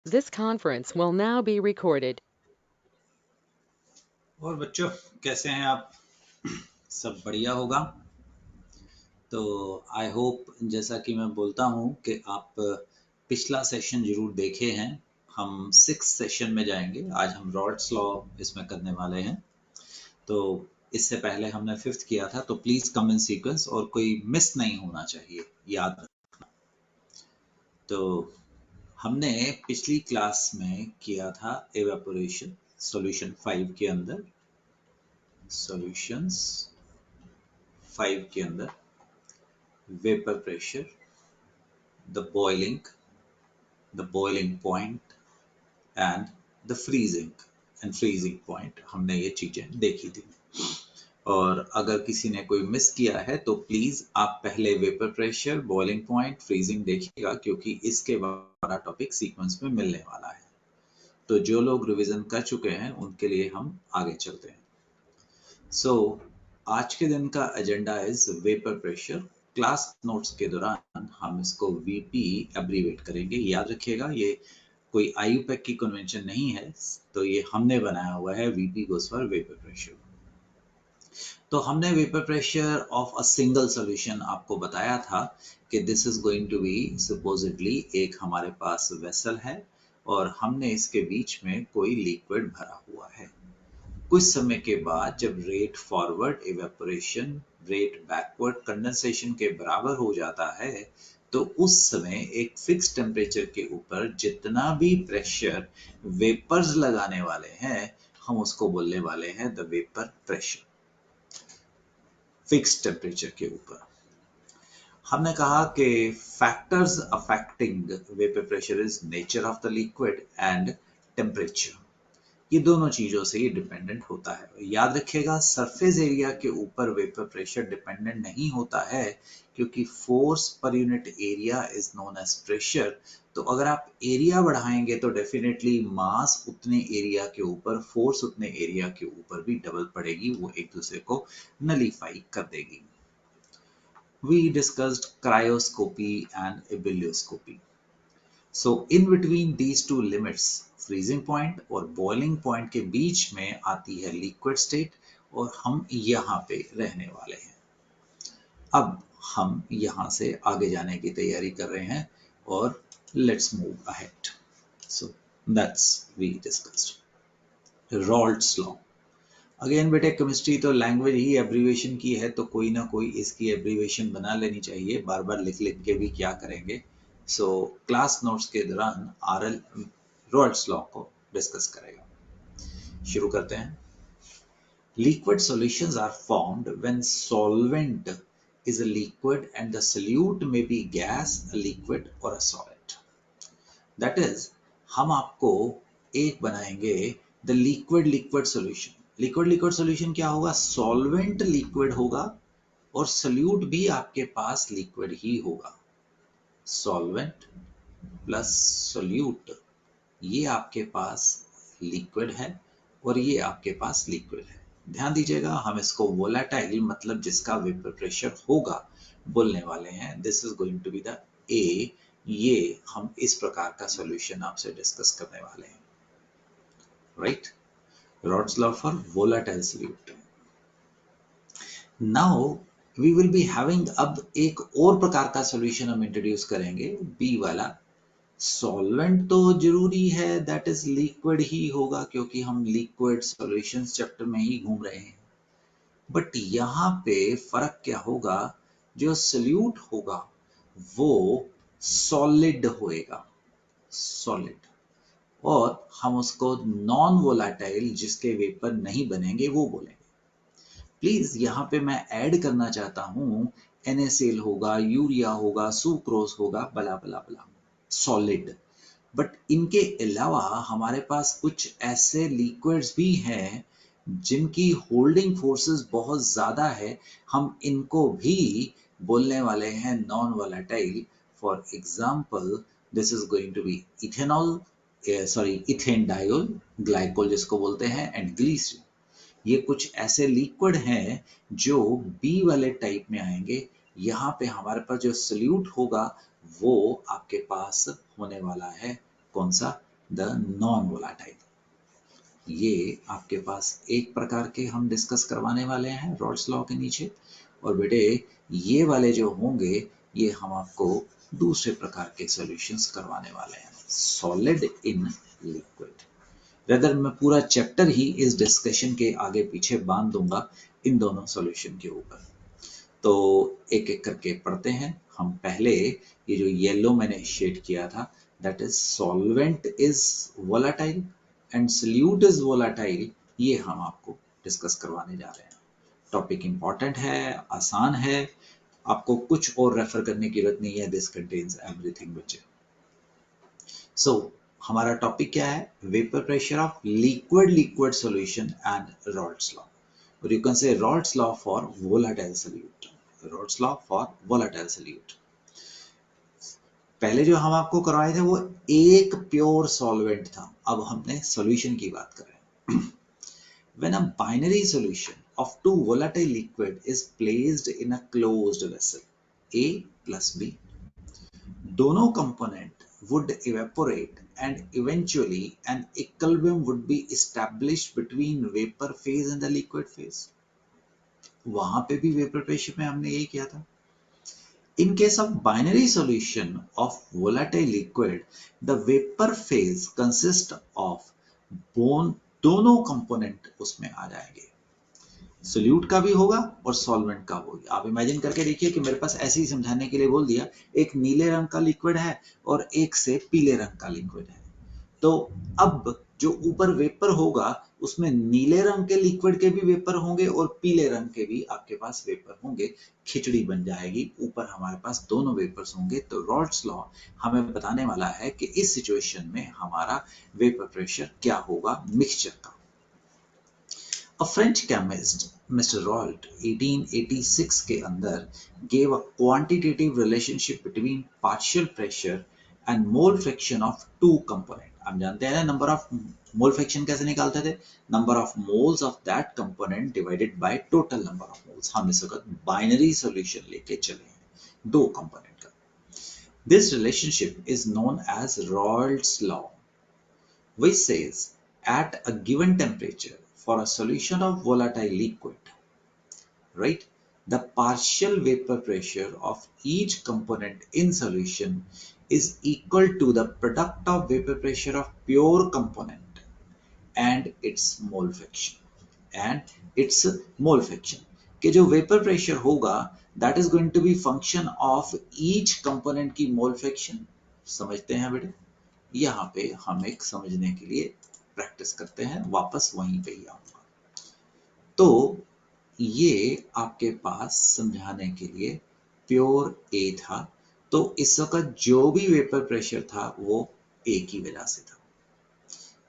This conference will now be recorded. और बच्चों कैसे हैं आप? सब बढ़िया होगा। तो आई होप जैसा कि मैं बोलता हूं कि आप पिछला सेशन जरूर देखे हैं। हम 6th सेशन में जाएंगे। आज हम रॉड्स लॉ इसमें करने वाले हैं। तो इससे पहले हमने 5th किया था, तो प्लीज कम इन सीक्वेंस और कोई मिस नहीं होना चाहिए, याद रखना। तो हमने पिछली क्लास में किया था एवेपोरेशन सॉल्यूशन 5 के अंदर, सॉल्यूशंस 5 के अंदर vapour pressure, the boiling point and the freezing point, हमने ये चीजें देखी थी। और अगर किसी ने कोई मिस किया है तो प्लीज आप पहले vapour pressure, boiling point, freezing देखिएगा, क्योंकि इसके बाद टॉपिक सीक्वेंस में मिलने वाला है। तो जो लोग रिवीजन कर चुके हैं उनके लिए हम आगे चलते हैं। आज के दिन का agenda is vapour pressure. Class notes के दौरान हम इसको वीपी एब्रीवेट करेंगे। याद रखिएगा, ये कोई आईयूपैक की कन्वेंशन नहीं है, तो ये हमने बनाया हुआ है। VP goes for vapour pressure. तो हमने vapour pressure of a single solution आपको बताया था कि this is going to be supposedly, एक हमारे पास वेसल है और हमने इसके बीच में कोई लिक्विड भरा हुआ है। कुछ समय के बाद जब rate forward evaporation rate backward condensation के बराबर हो जाता है, तो उस समय एक फिक्स टेम्परेचर के ऊपर जितना भी प्रेशर वेपर्स लगाने वाले हैं, हम उसको बोलने वाले हैं the vapour pressure. Fix temperature के ऊपर हमने कहा कि factors affecting vapour pressure is nature of the liquid and temperature. ये दोनों चीजों से ये डिपेंडेंट होता है। याद रखिएगा, सरफेस एरिया के ऊपर वेपर प्रेशर डिपेंडेंट नहीं होता है, क्योंकि force per unit area is known as pressure. तो अगर आप एरिया बढ़ाएंगे तो डेफिनेटली मास उतने एरिया के ऊपर, फोर्स उतने एरिया के ऊपर भी डबल पड़ेगी, वो एक दूसरे को नलीफाई कर देगी। We discussed cryoscopy and ebullioscopy. So in between these two limits, freezing point और boiling point के बीच में आती है liquid state, और हम यहाँ पे रहने वाले हैं। अब हम यहाँ से आगे जाने की तैयारी कर रहे हैं और let's move ahead. So that's we discussed. Raoult's law. Again बेटे, केमिस्ट्री तो लैंग्वेज ही एब्रीवेशन की है, तो कोई ना कोई इसकी एब्रीवेशन बना लेनी चाहिए। बार बार लिख लिख के भी क्या करेंगे। सो क्लास नोट्स के दौरान आरएल रॉल्ट्स लॉ को डिस्कस करेगा। शुरू करते हैं। Liquid solutions are formed when solvent is a liquid and the solute may be gas, a liquid or a solid. That is, हम आपको एक बनाएंगे the liquid liquid solution. Liquid liquid solution क्या होगा? सॉल्वेंट लिक्विड होगा और solute भी आपके पास लिक्विड ही होगा। सॉल्वेंट प्लस सॉल्यूट, ये आपके पास लिक्विड है और ये आपके पास लिक्विड है। ध्यान दीजिएगा, हम इसको वोलेटाइल, मतलब जिसका वेपर प्रेशर होगा, बोलने वाले हैं। This is going to be the A. ये हम इस प्रकार का सॉल्यूशन आपसे डिस्कस करने वाले हैं, right? Raoult's law for volatile solute. Now we will be having, अब एक और प्रकार का सॉल्यूशन हम इंट्रोड्यूस करेंगे, बी वाला। सॉल्वेंट तो जरूरी है, दैट इज लिक्विड ही होगा, क्योंकि हम लिक्विड सॉल्यूशंस चैप्टर में ही घूम रहे हैं। बट यहाँ पे फर्क क्या होगा? जो सॉल्यूट होगा वो सॉलिड होएगा, सॉलिड। और हम उसको नॉन वोलेटाइल, जिसके वेपर नहीं बनेंगे, वो बोलेंगे। प्लीज यहाँ पे मैं ऐड करना चाहता हूँ, NaCl होगा, यूरिया होगा, सुक्रोज होगा, बला बला बला, सॉलिड। बट इनके अलावा हमारे पास कुछ ऐसे लिक्विड्स भी हैं जिनकी होल्डिंग फोर्सेस बहुत ज्यादा है, हम इनको भी बोलने वाले हैं non volatile. For example, this is going to be ethanol, sorry ethanediol glycol जिसको बोलते हैं, एंड ग्लीसरीन। ये कुछ ऐसे लिक्विड हैं जो बी वाले टाइप में आएंगे। यहाँ पे हमारे पास जो सॉल्यूट होगा वो आपके पास होने वाला है, कौन सा? The non volatile. ये आपके पास एक प्रकार के हम डिस्कस करवाने वाले हैं रॉल्स लॉ के नीचे, और बेटे ये वाले जो होंगे ये हम आपको दूसरे प्रकार के सॉल्यूशंस करवाने वाले हैं, सॉलिड इन लिक्विड। वेदर मैं पूरा चैप्टर ही इस डिस्कशन के आगे पीछे बांध दूंगा इन दोनों सॉल्यूशन के ऊपर। तो एक एक करके पढ़ते हैं हम। पहले ये जो येलो मैंने शेड किया था, that is solvent is volatile and solute is volatile, ये हम आपको डिस्कस करवाने जा रहे हैं। टॉपिक इंपॉर्टेंट है, आसान है, आपको कुछ और रेफर करने की जरूरत नहीं है, दिस कंटेन्स एवरीथिंग बच्चे। सो हमारा टॉपिक क्या है? Vapour pressure of liquid liquid solution and Raoult's law, और you can say Raoult's law for volatile solute, Raoult's law for volatile solute. पहले जो हम आपको करवाए थे वो एक प्योर सॉल्वेंट था, अब हमने सॉल्यूशन की बात कर रहे हैं। When a binary solution of two volatile liquid is placed in a closed vessel A plus B, दोनों component would evaporate and eventually an equilibrium would be established between vapor phase and the liquid phase। वहां पे भी vapour pressure में हमने यही किया था। In case of binary solution of volatile liquid, the vapor phase consists of दोनों component उसमें आ जाएंगे, सोल्यूट का भी होगा और सॉल्वेंट का होगा। आप इमेजिन करके देखिए कि मेरे पास ऐसे ही समझाने के लिए बोल दिया, एक नीले रंग का लिक्विड है और एक से पीले रंग का लिक्विड है, तो अब जो ऊपर वेपर होगा उसमें नीले रंग के लिक्विड के भी वेपर होंगे और पीले रंग के भी आपके पास वेपर होंगे, खिचड़ी बन जाएगी। ऊपर हमारे पास दोनों वेपर्स होंगे। तो रॉल्स लॉ हमें बताने वाला है कि इस सिचुएशन में हमारा वेपर प्रेशर क्या होगा मिक्सचर का। A French chemist, Mr. Raoult, 1886 के अंदर gave a quantitative relationship between partial pressure and mole fraction of two component। हम जानते हैं ना नंबर ऑफ मोल फ्रैक्शन कैसे निकालते थे, number of moles of that component divided by total number of moles. हम इस वक्त बाइनरी सॉल्यूशन लेके चले हैं दो कंपोनेंट का। This relationship is known as Raoult's law, which says at a given temperature for a solution of volatile liquid, right, the partial vapor pressure of each component in solution is equal to the product of vapor pressure of pure component and its mole fraction, कि जो vapour pressure होगा that is going to be function of each component की mole fraction. समझते हैं बेटे? यहाँ पे हम एक समझने के लिए प्रैक्टिस करते हैं, वापस वहीं पे ही आऊंगा। तो ये आपके पास समझाने के लिए प्योर ए था, तो इस वक्त जो भी वेपर प्रेशर था वो ए की वजह से था।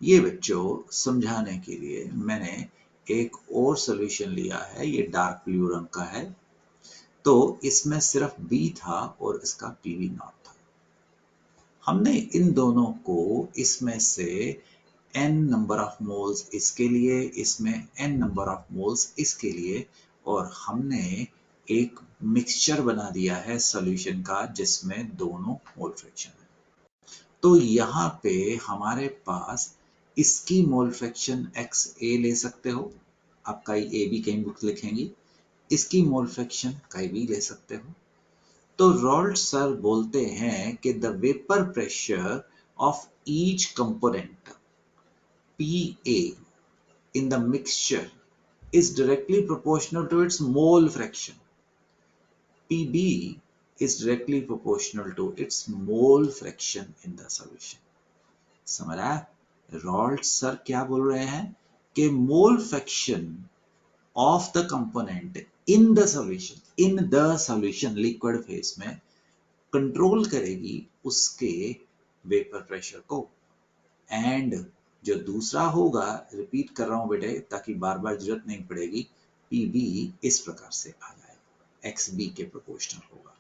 ये बच्चों समझाने के लिए मैंने एक और सॉल्यूशन लिया है, ये डार्क ब्लू रंग का है, तो इसमें सिर्फ बी था और इसका पीवी नॉट था। हमने इन दोनों को इसमें से n नंबर ऑफ मोल्स इसके लिए, इसमें n नंबर ऑफ मोल्स इसके लिए, और हमने एक मिक्सचर बना दिया है सॉल्यूशन का जिसमें दोनों मोल फ्रैक्शन है। तो यहाँ पे हमारे पास इसकी मोल फ्रैक्शन XA ले सकते हो, आप कई ए भी कहीं बुक लिखेंगी, इसकी मोल फ्रैक्शन कई भी ले सकते हो। तो रॉल्ट सर बोलते हैं कि the vapour pressure of each component PA in the mixture is directly proportional to its mole fraction. PB is directly proportional to its mole fraction in the solution। समझ आया? रॉल्ट सर क्या बोल रहे हैं कि मोल fraction of the component in the solution liquid phase में control करेगी उसके वेपर प्रेशर को, एंड जो दूसरा होगा, रिपीट कर रहा हूं बेटे ताकि बार बार जरूरत नहीं पड़ेगी, PB इस प्रकार से आ जाएगा, XB के प्रोपोर्शनल होगा।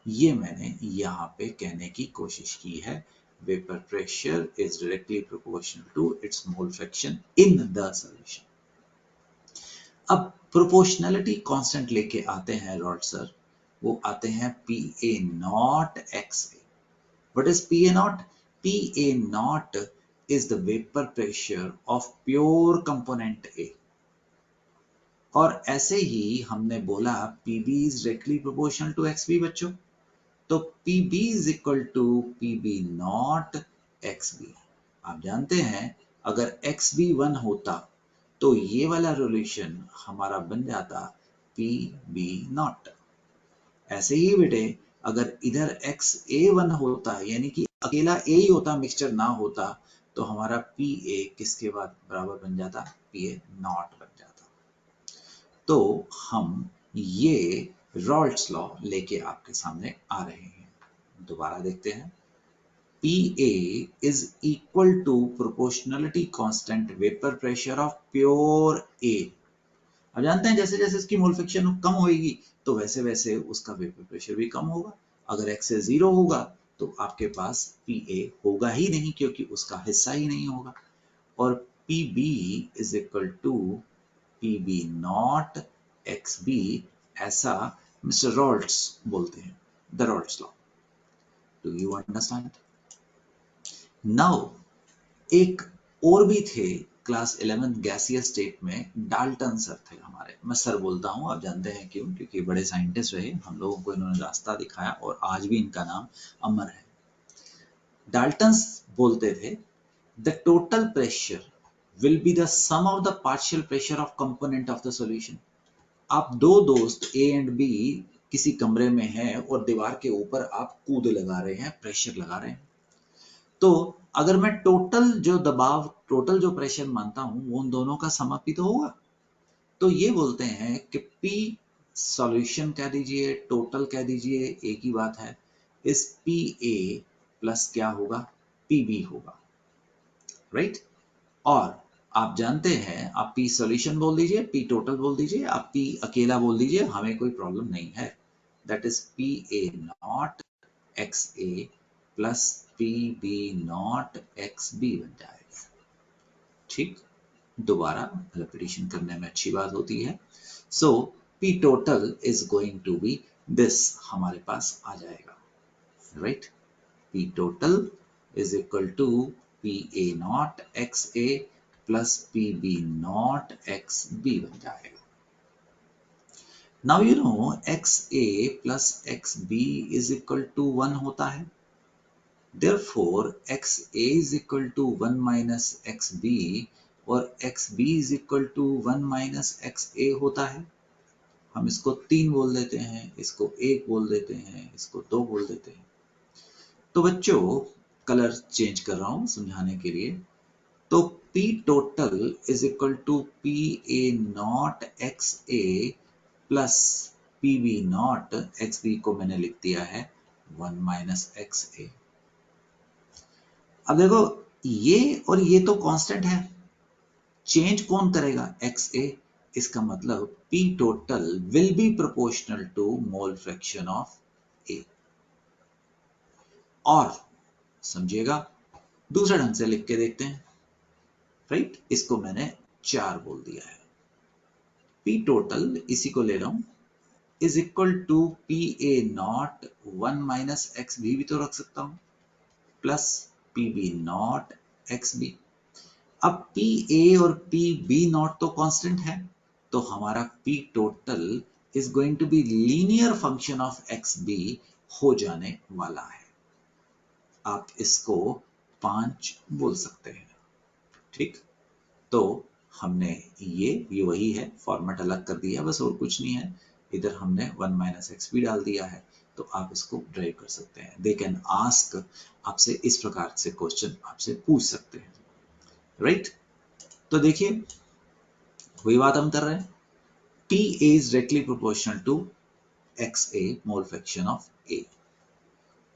ये मैंने यहाँ पे कहने की कोशिश की है, vapour pressure is directly proportional to its mole fraction in the solution. अब प्रोपोर्शनलिटी कांस्टेंट लेके आते हैं रॉल्ट सर, वो आते हैं PA naught XA। What is PA naught? PA naught is the vapor pressure of pure component A. और ऐसे ही हमने बोला PB is directly proportional to XB बच्चों, तो PB is equal to PB not XB। आप जानते हैं अगर XB 1 होता तो ये वाला रिलेशन हमारा बन जाता PB नॉट। ऐसे ही बेटे अगर इधर XA1 होता यानी कि अकेला A ही होता, मिक्सचर ना होता, तो हमारा PA किसके बाद बराबर बन जाता? PA नॉट बन जाता। तो हम ये रॉल्ट्स लॉ लेके आपके सामने आ रहे हैं। दोबारा देखते हैं। PA is equal to proportionality constant vapor pressure of pure A। अब जानते हैं जैसे जैसे इसकी मोल फ्रैक्शन कम होगी तो वैसे वैसे उसका वेपर प्रेशर भी कम होगा। अगर x से 0 होगा तो आपके पास PA होगा ही नहीं क्योंकि उसका हिस्सा ही नहीं होगा। और PB is equal to PB not XB, ऐसा मिस्टर रॉल्ट्स बोलते हैं, the Raoult's law. Do you understand? Now एक और भी थे क्लास 11 गैसियस स्टेट में, डाल्टन सर थे हमारे। मैं सर बोलता हूँ, आप जानते हैं क्यों? क्योंकि बड़े साइंटिस्ट रहे, हम लोगों को इन्होंने रास्ता दिखाया और आज भी इनका नाम अमर है। डाल्टन बोलते थे the total pressure will be the sum of the partial pressure of component of the solution. आप दो दोस्त A एंड B किसी कमरे में हैं और दीवार के ऊपर आप कूद लगा रहे हैं, प्रेशर लगा रहे हैं। तो अगर मैं टोटल जो दबाव, टोटल जो प्रेशर मानता हूं वो उन दोनों का समापी तो होगा। तो ये बोलते हैं कि P सॉल्यूशन कह दीजिए, टोटल कह दीजिए, एक ही बात है। इस PA प्लस क्या होगा? PB होगा, राइट? और आप जानते हैं, आप P सॉल्यूशन बोल दीजिए, P टोटल बोल दीजिए, आप P अकेला बोल दीजिए, हमें कोई प्रॉब्लम नहीं है। That is PA naught XA plus PB naught XB बन जाएगा। ठीक, दोबारा रिपीटिशन करने में अच्छी बात होती है। So P total is going to be this, हमारे पास आ जाएगा, right? P total is equal to PA naught XA plus PB naught XB बन जाएगा। Now you know XA plus XB is equal to 1 होता है। Therefore, XA is equal to 1 minus XB और XB is equal to 1 minus XA होता है। हम इसको 3 बोल देते हैं, इसको 1 बोल देते हैं, इसको 2 बोल देते हैं। तो बच्चों कलर चेंज कर रहा हूं समझाने के लिए। तो P total is equal to PA not XA plus PB not XB को मैंने लिख दिया है 1 minus XA। अब देखो ये और ये तो कांस्टेंट है, चेंज कौन करेगा? XA। इसका मतलब P total will be proportional to mole fraction of A। और समझिएगा, दूसरे ढंग से लिख के देखते हैं, राइट? इसको मैंने 4 बोल दिया है। P total इसी को ले रहा हूं is equal to PA naught 1 minus XB भी तो रख सकता हूं, प्लस PB नॉट XB। अब PA और PB नॉट तो कांस्टेंट है, तो हमारा P total is going to be linear function of XB हो जाने वाला है। आप इसको 5 बोल सकते हैं, ठीक? तो हमने ये वही है, फॉर्मेट अलग कर दिया बस, और कुछ नहीं है। इधर हमने 1 माइनस XB डाल दिया है, तो आप इसको ड्राइव कर सकते हैं। दे कैन आस्क, आपसे इस प्रकार से क्वेश्चन आपसे पूछ सकते हैं, राइट? तो देखिए वही बात हम कर रहे हैं, PA is directly proportional to XA mole fraction of A।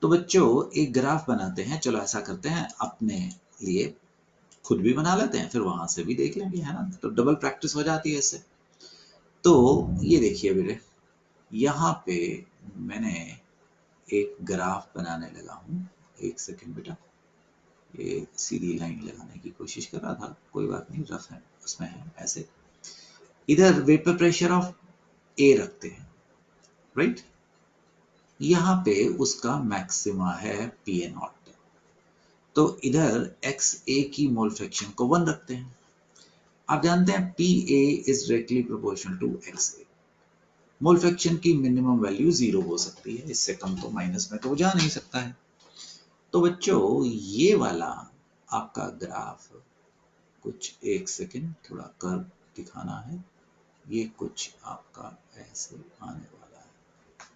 तो बच्चों एक ग्राफ बनाते हैं, चलो ऐसा करते हैं, अपने लिए खुद भी बना लेते हैं, फिर वहां से भी देख लेंगे, है ना? तो डबल प्रैक्टिस हो जाती है इससे। तो ये देखिए बेटे, यहाँ पे मैंने एक ग्राफ बनाने लगा हूं। एक सेकेंड बेटा, ये सीधी लाइन लगाने की कोशिश कर रहा था, कोई बात नहीं, रफ है, उसमें है ऐसे। इधर वेपर प्रेशर ऑफ A रखते हैं, राइट? यहाँ पे उसका मैक्सिमा है PA नॉट। तो इधर XA की मोल फ्रैक्शन को 1 रखते हैं। आप जानते हैं PA is directly proportional to XA। Mole fraction की मिनिमम वैल्यू 0 हो सकती है, इससे कम तो माइनस में तो जा नहीं सकता है। तो बच्चों ये वाला आपका ग्राफ कुछ, एक सेकेंड, थोड़ा कर्व दिखाना है, ये कुछ आपका ऐसे आने वाला है,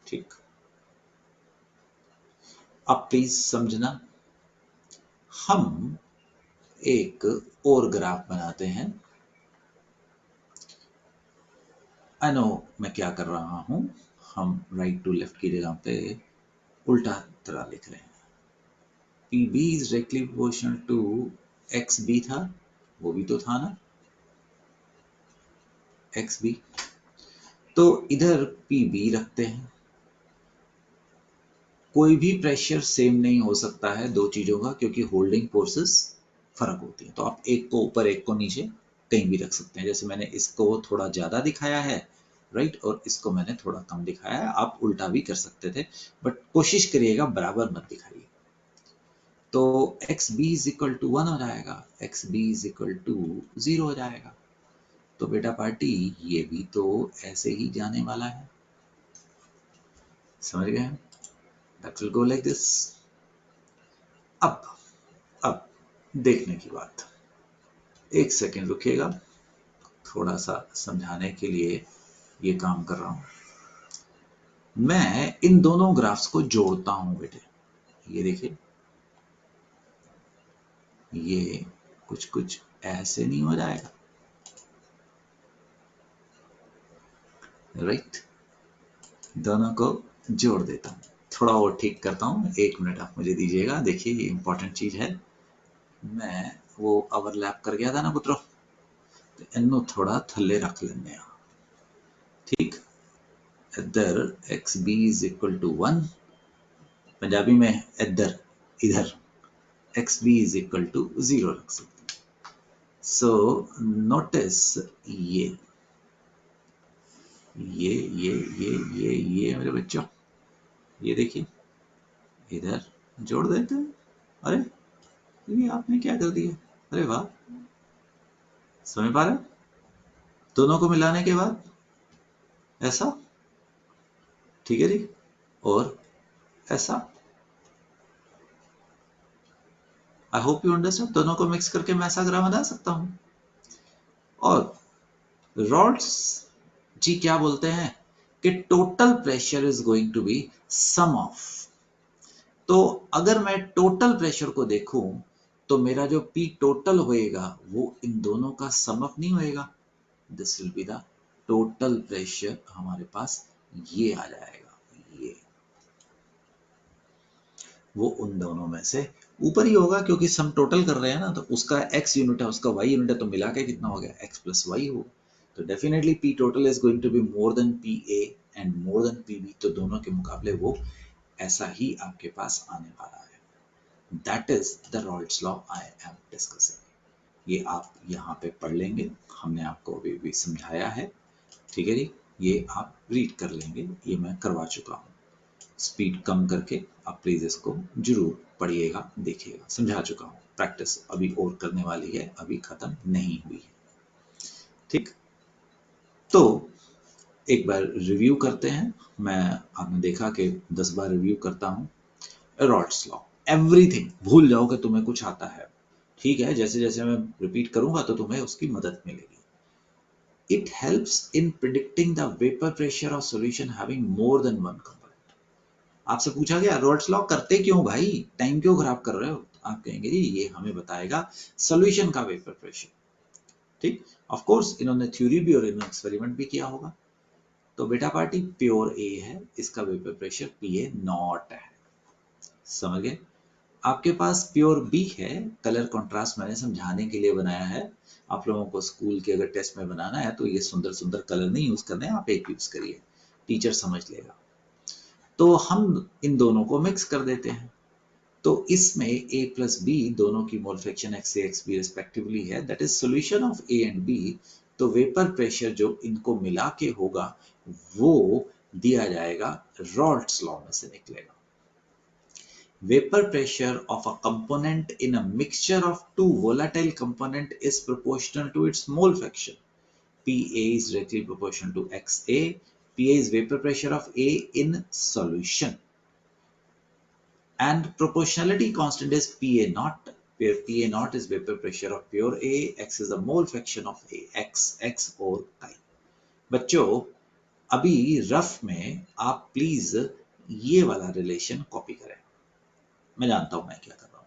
ठीक। अब प्लीज समझना, हम एक और ग्राफ बनाते हैं। आई नो मैं क्या कर रहा हूं, हम राइट टू लेफ्ट की जगह पे उल्टा तरह लिख रहे हैं। PB is directly proportional to XB था, वो भी तो था ना, XB। तो इधर PB रखते हैं। कोई भी प्रेशर सेम नहीं हो सकता है दो चीजों का, क्योंकि होल्डिंग फोर्सेस फर्क होती है। तो आप एक को ऊपर एक को नीचे कहीं भी रख सकते हैं। जैसे मैंने इसको थोड़ा ज्यादा दिखाया है, राइट, और इसको मैंने थोड़ा कम दिखाया है। आप उल्टा भी कर सकते थे, बट कोशिश करिएगा बराबर मत दिखाइए। तो XB इज इक्वल टू 1 हो जाएगा, XB इज इक्वल टू 0 हो जाएगा। तो बेटा पार्टी ये भी तो ऐसे ही जाने वाला है, समझ गए? That will go like this। अब देखने की बात, एक सेकेंड रुकिएगा, थोड़ा सा समझाने के लिए ये काम कर रहा हूं। मैं इन दोनों ग्राफ्स को जोड़ता हूं बेटे, ये देखिए, ये कुछ कुछ ऐसे नहीं हो जाएगा, राइट। दोनों को जोड़ देता हूं, थोड़ा और ठीक करता हूं, 1 मिनट आप मुझे दीजिएगा। देखिए ये इंपॉर्टेंट चीज है, मैं वो ओवरलैप कर गया था ना पुत्रों, तो इन्हों थोड़ा थल्ले रख लेने, ठीक। इधर XB is equal to 1, Punjabi में इधर XB इज इक्वल टू 0 रख सकते हैं। सो नोटिस ये मेरे बच्चों, ये देखिए, इधर जोड़ देते हैं। अरे ये आपने क्या कर दिया, अरे वाह, समझ पा रहे? दोनों को मिलाने के बाद ऐसा, ठीक है जी, और ऐसा। आई होप यू अंडरस्टैंड। दोनों को मिक्स करके मैं ऐसा ग्राफ बना सकता हूं। और रॉड्स जी क्या बोलते हैं कि total pressure is going to be sum of. तो अगर मैं टोटल प्रेशर को देखूं तो मेरा जो P टोटल होएगा वो इन दोनों का सम अप नहीं होएगा। This will be the total pressure, हमारे पास ये आ जाएगा, ये वो उन दोनों में से ऊपर ही होगा, क्योंकि सम टोटल कर रहे हैं ना, तो उसका x यूनिट है, उसका y यूनिट है, तो मिला के कितना हो गया, x प्लस वाई होगा। तो definitely P total is going to be more than PA and more than PB। तो दोनों के मुकाबले वो ऐसा ही आपके पास आने वाला है। That is the Rawls law I am discussing. ये आप यहाँ पे पढ़ लेंगे, हमने आपको अभी भी समझाया है, ठीक है जी। ये आप रीड कर लेंगे, ये मैं करवा चुका हूँ। स्पीड कम करके आप प्लीज इसको जरूर पढ़िएगा, देखिएगा, समझा चुका हूँ। प्रैक्टिस अभी और करने वाली है, अभी खत्म नहीं हुई है, ठीक। तो एक बार रिव्यू करते हैं। मैं, आपने देखा कि 10 बार रिव्यू करता हूँ। रॉल्स लॉ, एवरीथिंग भूल जाओ कि तुम्हें कुछ आता है, ठीक है। जैसे जैसे मैं रिपीट करूंगा तो तुम्हें उसकी मदद मिलेगी। It helps in predicting the vapour pressure of solution having more than one component. आपसे पूछा गया रॉल्स लॉ करते क्यों भाई, टाइम क्यों खराब कर रहे हो, आप कहेंगे जी ये हमें बताएगा सॉल्यूशन का वेपर प्रेशर, ठीक। ऑफ कोर्स इन्होंने थ्योरी भी और इन्होंने एक्सपेरिमेंट भी किया होगा। तो बेटा पार्टी प्योर ए है, इसका वेपर प्रेशर PA नॉट है, समझ गए। आपके पास प्योर बी है, कलर कंट्रास्ट मैंने समझाने के लिए बनाया है। आप लोगों को स्कूल के अगर टेस्ट में बनाना है तो ये सुंदर सुंदर कलर नहीं यूज करने, आप एक यूज करिए, टीचर समझ लेगा। तो हम इन दोनों को मिक्स कर देते हैं। तो इसमें A प्लस बी दोनों की mole fraction XA XB respectively है, that is solution of A and B। तो वेपर प्रेशर जो इनको मिला के होगा वो दिया जाएगा, रॉल्स लॉ में से निकलेगा। vapor pressure of a component in a mixture of two volatile component is proportional to its mole fraction. PA is directly proportional to XA. PA is vapor pressure of A in solution. And proportionality constant is PA naught, where PA naught is vapor pressure of pure A, X is the mole fraction of A, X और chi. बच्चों अभी rough में आप please ये वाला relation copy करें. मैं जानता हूं मैं क्या कर रहा हूं.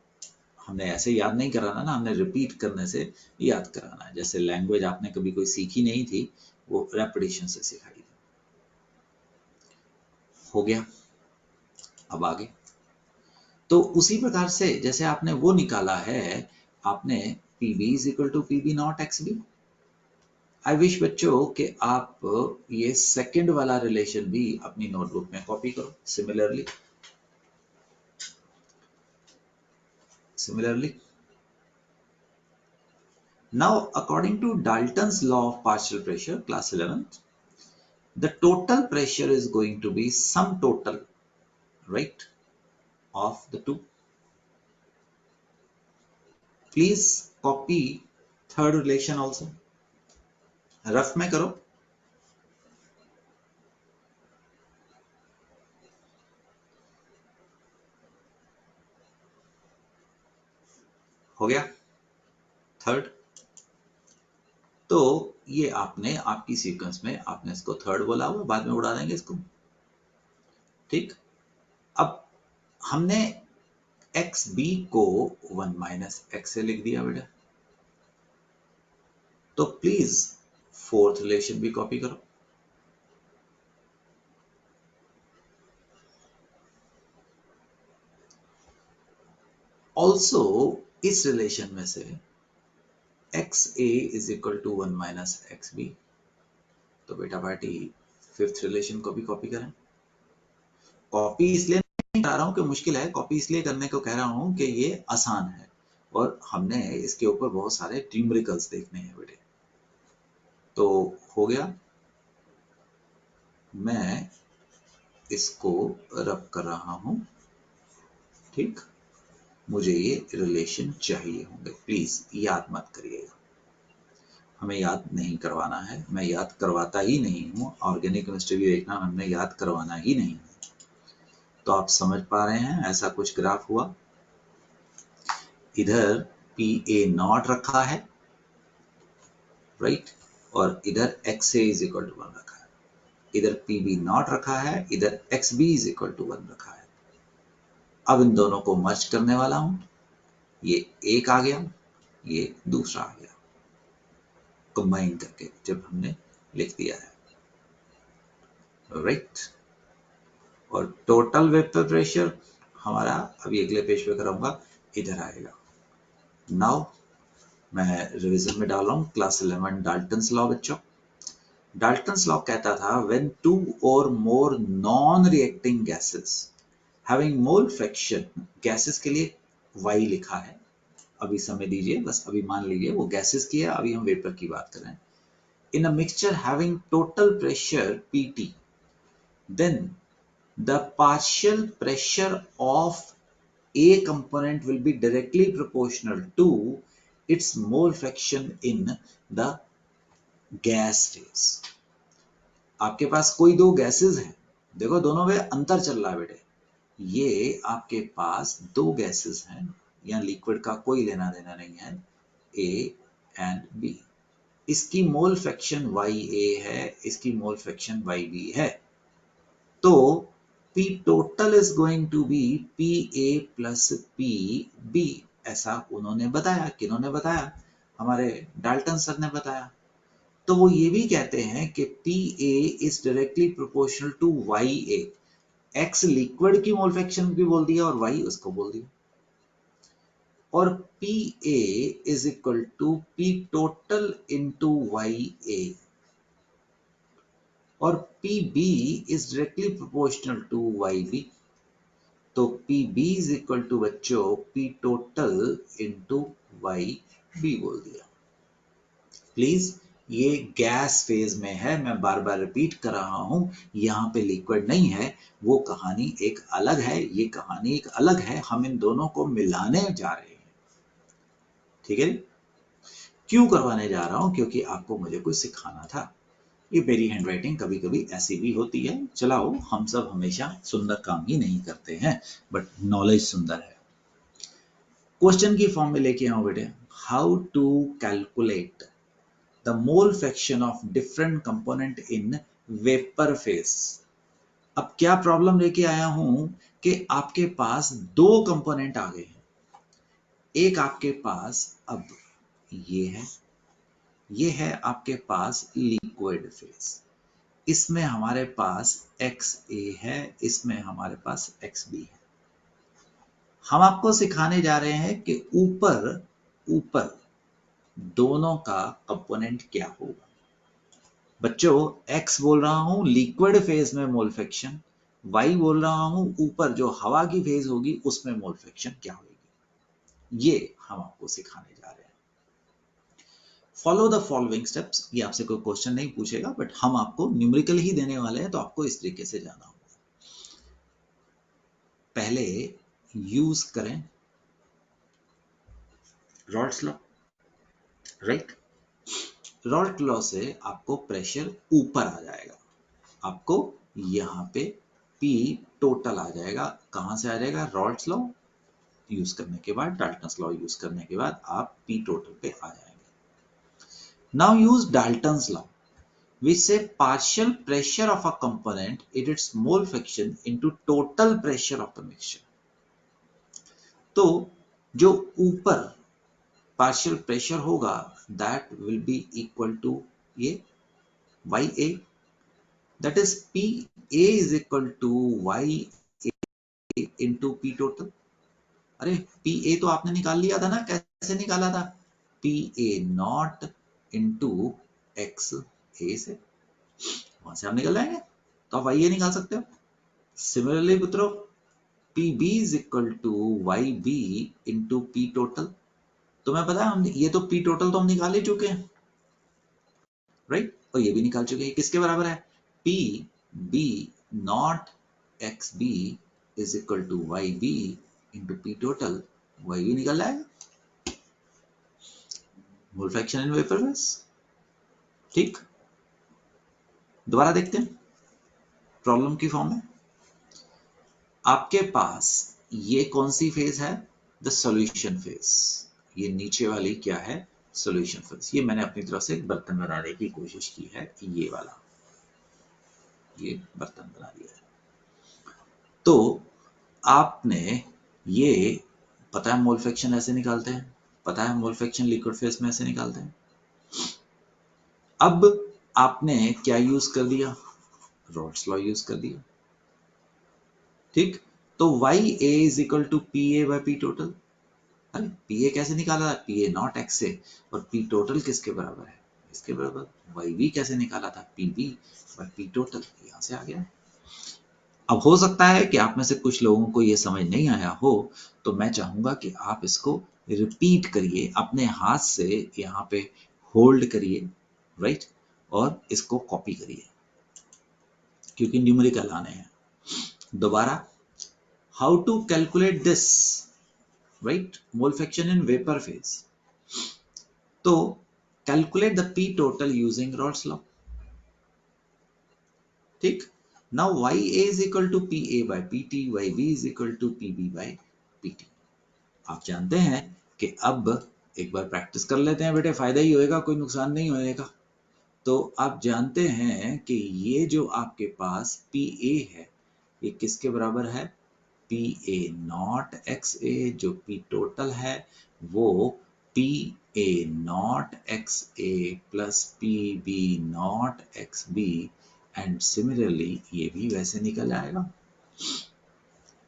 हमने ऐसे याद नहीं कराना ना, हमने रिपीट करने से याद कराना है. जैसे लैंग्वेज आपने कभी कोई सीखी नहीं थी, वो रेपिटेशन से सिखाई थी. हो गया. अब आगे तो उसी प्रकार से जैसे आपने वो निकाला है, आपने PB is equal to PB naught XB. I wish बच्चों कि आप ये सेकंड वाला रिलेशन भी अपनी नोटबुक में कॉपी करो. Similarly, now according to Dalton's law of partial pressure, class 11th, the total pressure is going to be sum total, right, of the two. Please copy third relation also. Rough में करो. हो गया third. तो ये आपने आपकी sequence में आपने इसको थर्ड बोला हुआ, बाद में उड़ा देंगे इसको. ठीक. अब हमने XB को 1 माइनस एक्स से लिख दिया बेटा. तो प्लीज फोर्थ रिलेशन भी कॉपी करो. ऑल्सो इस रिलेशन में से XA is equal to 1 minus XB. तो बेटा पार्टी फिफ्थ रिलेशन को भी कॉपी करें. कॉपी इसलिए नहीं कह रहा हूं कि मुश्किल है, कॉपी इसलिए करने को कह रहा हूं कि ये आसान है और हमने इसके ऊपर बहुत सारे न्यूमेरिकल्स देखने हैं बेटे. तो हो गया. मैं इसको रब कर रहा हूं. ठीक. मुझे ये रिलेशन चाहिए होंगे. प्लीज याद मत करिएगा, हमें याद नहीं करवाना है. मैं याद करवाता ही नहीं हूँ. ऑर्गेनिक केमिस्ट्री भी देखना, हमने याद करवाना ही नहीं है. तो आप समझ पा रहे हैं ऐसा कुछ ग्राफ हुआ. इधर PA नॉट रखा है, राइट, और इधर XA इज इक्वल टू 1 रखा है. इधर PB नॉट रखा है, इधर XB इज इक्वल टू 1 रखा है. अब इन दोनों को मर्ज करने वाला हूं. ये एक आ गया, ये दूसरा आ गया, कंबाइन करके जब हमने लिख दिया है, राइट. और टोटल वेपर प्रेशर हमारा अभी अगले पेज पे कराऊंगा, इधर आएगा. नाउ मैं रिवीजन में डाल रहा हूं क्लास 11 डाल्टन्स लॉ. बच्चों डाल्टन्स लॉ कहता था व्हेन टू और more non reacting gases having mole fraction, gases के लिए Y लिखा है, अभी समय दीजिए, बस अभी मान लीजिए वो गैसेस की है, अभी हम वेपर की बात कर रहे हैं. In a mixture having total pressure PT, then the partial pressure of A component will be directly proportional to its mole fraction in the gas phase. आपके पास कोई दो गैसेस हैं, देखो दोनों में अंतर चल रहा है बेटे. ये आपके पास दो गैसेस हैं, यहाँ लिक्विड का कोई लेना देना नहीं है, A एंड B. इसकी मोल फ्रैक्शन YA है, इसकी मोल फ्रैक्शन YB है. तो P total is going to be PA plus PB. ऐसा उन्होंने बताया. किन्होंने बताया? हमारे डाल्टन सर ने बताया. तो वो ये भी कहते हैं कि PA is directly proportional to YA. X liquid की मोल फ्रैक्शन भी बोल दिया और Y उसको बोल दिया. और PA is equal to P total into YA. और PB is directly proportional to YB. तो PB is equal to बच्चों P total into YB बोल दिया. प्लीज ये गैस फेज में है, मैं बार बार रिपीट कर रहा हूं, यहाँ पे लिक्विड नहीं है, वो कहानी एक अलग है, ये कहानी एक अलग है, हम इन दोनों को मिलाने जा रहे हैं। ठीक है, क्यों करवाने जा रहा हूं? क्योंकि आपको मुझे कुछ सिखाना था। ये मेरी हैंडराइटिंग कभी कभी ऐसी भी होती है, चलाओ, हम सब हमेशा सुंदर काम ही नहीं करते हैं, बट नॉलेज सुंदर है। क्वेश्चन की फॉर्म में लेके आओ बेटे, how to calculate the mole fraction of different component in vapour phase. अब क्या प्रॉब्लम लेके आया हूं कि आपके पास दो कंपोनेंट आ गए हैं। एक आपके पास अब ये है आपके पास लिक्विड फेज, इसमें हमारे पास XA है, इसमें हमारे पास XB है। हम आपको सिखाने जा रहे हैं कि ऊपर ऊपर दोनों का कंपोनेंट क्या होगा। बच्चों, X बोल रहा हूं लिक्विड फेज में मोल फ्रैक्शन, Y बोल रहा हूं ऊपर जो हवा की फेज होगी उसमें मोल फ्रैक्शन क्या होगी। ये हम आपको सिखाने जा रहे हैं। Follow the following steps. ये आपसे कोई क्वेश्चन नहीं पूछेगा, बट हम आपको न्यूमेरिकल ही देने वाले हैं, तो आपको इस तरीके से जाना होगा। पहले यूज करें Rawls law, right. Rawls law से आपको प्रेशर ऊपर आ जाएगा, आपको यहाँ पे P टोटल आ जाएगा। कहां से आ जाएगा? रॉल्स लॉ यूज करने के बाद, डाल्टन्स लॉ यूज करने के बाद आप P टोटल पे आ जाएंगे। Now use Dalton's law which say partial pressure of a component in its mole fraction into total pressure of the mixture। तो जो ऊपर पार्शियल प्रेशर होगा that will be equal to ये YA, that is PA is equal to YA into P total। अरे PA तो आपने निकाल लिया था ना, कैसे निकाला था? PA नॉट इंटू XA से, वहां से आप निकल जाएंगे, तो आप YA निकाल सकते हो। सिमिलरली पुत्रों, PB is equal to YB into P total। तुम्हें पता है हम ये तो P total तो हम निकाल ही चुके हैं, राइट, और ये भी निकाल चुके हैं। किसके बराबर है? PB naught XB is equal to YB into P total। YB निकल जाएगा, मोल फ्रैक्शन इन वेपर फेज। ठीक, दोबारा देखते हैं प्रॉब्लम की फॉर्म में। आपके पास ये कौन सी फेज है? The solution phase. ये नीचे वाली क्या है? Solution phase. ये मैंने अपनी तरफ से एक बर्तन बनाने की कोशिश की है, ये वाला, ये बर्तन बना दिया है। तो आपने ये पता है मोल फ्रैक्शन ऐसे निकालते हैं, पता है मोल फ्रैक्शन लिक्विड फेज में ऐसे निकालते हैं। अब आपने क्या यूज कर दिया? रॉल्स लॉ यूज कर दिया, ठीक। तो YA is equal to PA by P total। अरे PA कैसे निकाला था? PA नॉट XA, और P total किसके बराबर है? इसके बराबर। YB कैसे निकाला था? PB by P total, यहां से आ गया। अब हो सकता है कि आप में से कुछ लोगों को ये समझ नहीं आया हो, तो मैं चाहूंगा कि आप इसको रिपीट करिए, अपने हाथ से यहाँ पे होल्ड करिए, राइट, और इसको कॉपी करिए, क्योंकि न्यूमेरिकल आने हैं। दोबारा, how to calculate this, right, mole fraction in vapour phase. तो calculate the P total using Raoult's law, ठीक। Now YA is equal to PA by PT, YB is equal to PB by PT। आप जानते हैं कि अब एक बार practice कर लेते हैं बेटे, फायदा ही होएगा, कोई नुकसान नहीं होने का। तो आप जानते हैं कि ये जो आपके पास PA है, ये किसके बराबर है? PA नॉट XA, जो P टोटल है वो PA naught XA plus PB naught XB, and similarly ये भी वैसे निकल आएगा।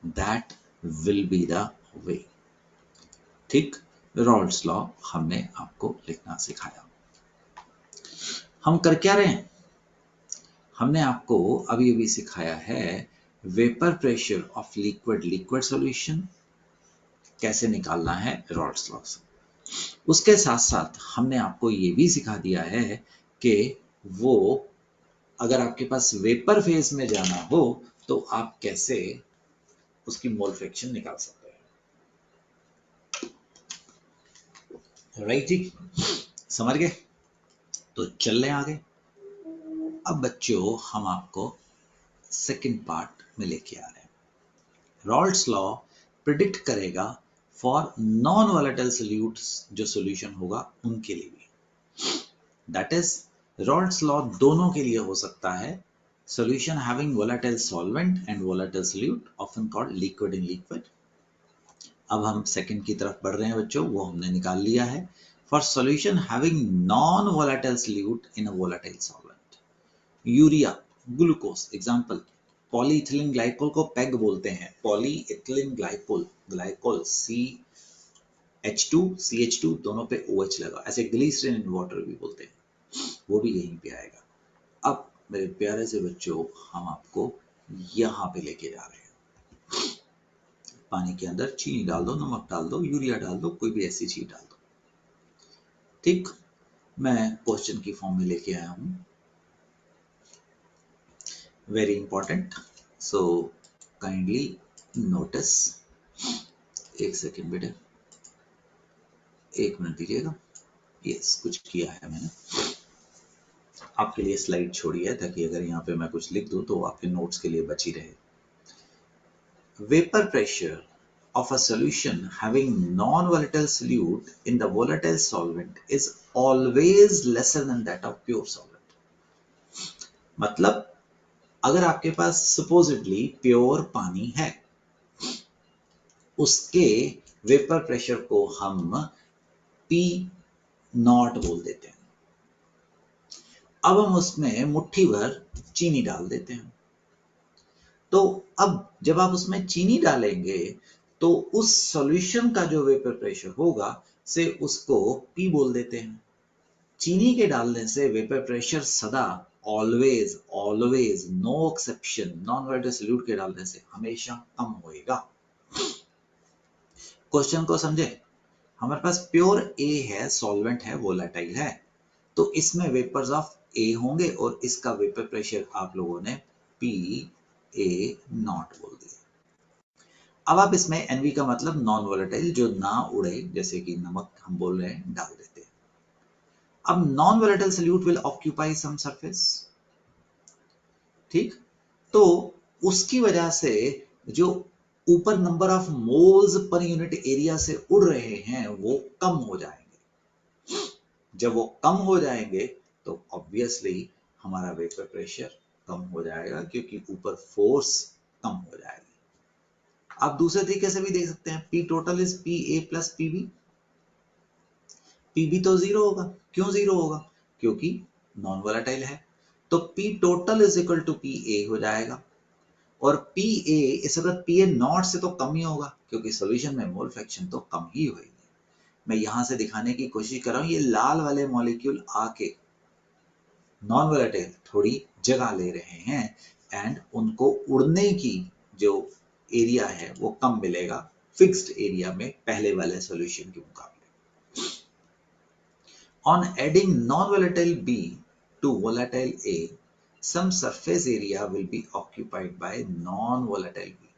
That will be the way, ठीक। रॉल्स लॉ हमने आपको लिखना सिखाया। हम कर क्या रहे हैं? हमने आपको अभी अभी सिखाया है vapour pressure of liquid, liquid solution कैसे निकालना है रॉल्स लॉ से। उसके साथ साथ हमने आपको ये भी सिखा दिया है कि वो अगर आपके पास वेपर फेज में जाना हो तो आप कैसे उसकी मोल फ्रैक्शन निकाल सकते हैं। राइट जी, समझ गए? तो चल रहे आगे। अब बच्चों हम आपको सेकंड पार्ट में लेके आ रहे हैं। रॉल्ट्स लॉ प्रिडिक्ट करेगा फॉर नॉन वोलेटाइल सोल्यूट्स, जो सॉल्यूशन होगा उनके लिए भी। दैट इज रॉल्ट्स लॉ दोनों के लिए हो सकता है। Solution having volatile solvent and volatile solute often called liquid in liquid. अब हम सेकंड की तरफ बढ़ रहे हैं बच्चों, वो हमने निकाल लिया है। For solution having non volatile solute in a volatile solvent, urea, glucose, example polyethylene glycol को पैग बोलते हैं, polyethylene glycol, glycol CH2 CH2 दोनों पे OH लगा, ऐसे ग्लिसरीन इन वाटर भी बोलते हैं, वो भी यहीं पे आएगा। अब मेरे प्यारे से बच्चों हम आपको यहाँ पे लेके जा रहे हैं। पानी के अंदर चीनी डाल दो, नमक डाल दो, यूरिया डाल दो, कोई भी ऐसी चीज डाल दो। ठीक, मैं क्वेश्चन की फॉर्म में लेके आया हूं, very important, so kindly notice. एक सेकेंड बेटे, एक मिनट दीजिएगा। यस, कुछ किया है मैंने आपके लिए, स्लाइड छोड़ी है ताकि अगर यहाँ पे मैं कुछ लिख दूं तो आपके नोट्स के लिए बची रहे। Vapour pressure of a solution having non-volatile solute in the volatile solvent is always lesser than that of pure solvent. मतलब अगर आपके पास supposedly प्योर पानी है, उसके वेपर प्रेशर को हम P नॉट बोल देते हैं। अब हम उसमें मुट्ठी भर चीनी डाल देते हैं। तो अब जब आप उसमें चीनी डालेंगे तो उस सॉल्यूशन का जो वेपर प्रेशर होगा से उसको P बोल देते हैं। चीनी के डालने से वेपर प्रेशर सदा always always no exception non volatile solute के डालने से हमेशा कम होएगा। क्वेश्चन को समझे? हमारे पास प्योर A है, सॉल्वेंट है, वोलेटाइल है, तो इसमें वेपर्स ऑफ A होंगे और इसका वेपर प्रेशर आप लोगों ने PA नॉट बोल दिया। अब आप इसमें NV का मतलब नॉन वोलेटाइल, जो ना उड़े, जैसे कि नमक हम बोल रहे हैं, डाल देते हैं। अब non volatile solute will occupy some surface, ठीक, तो उसकी वजह से जो ऊपर number of moles per unit area से उड़ रहे हैं वो कम हो जाएंगे। जब वो कम हो जाएंगे तो ऑब्वियसली हमारा वेपर प्रेशर कम हो जाएगा, क्योंकि ऊपर फोर्स कम हो जाएगी। आप दूसरे तरीके से भी देख सकते हैं, P total is PA plus PB। PB तो जीरो होगा, क्यों जीरो होगा? क्योंकि नॉन वोलेटाइल है, तो P total is equal to PA हो जाएगा, और PA इस वक्त PA नॉट से तो कम ही होगा, क्योंकि सॉल्यूशन में मोल फ्रैक्शन तो कम ही होगी। मैं यहां से दिखाने की कोशिश कर रहा हूं, ये लाल वाले मॉलिक्यूल आके नॉन वोलेटाइल थोड़ी जगह ले रहे हैं एंड उनको उड़ने की जो एरिया है वो कम मिलेगा फिक्स्ड एरिया में पहले वाले सॉल्यूशन के मुकाबले। On adding non-volatile B to volatile A, some surface area will be occupied by non-volatile B.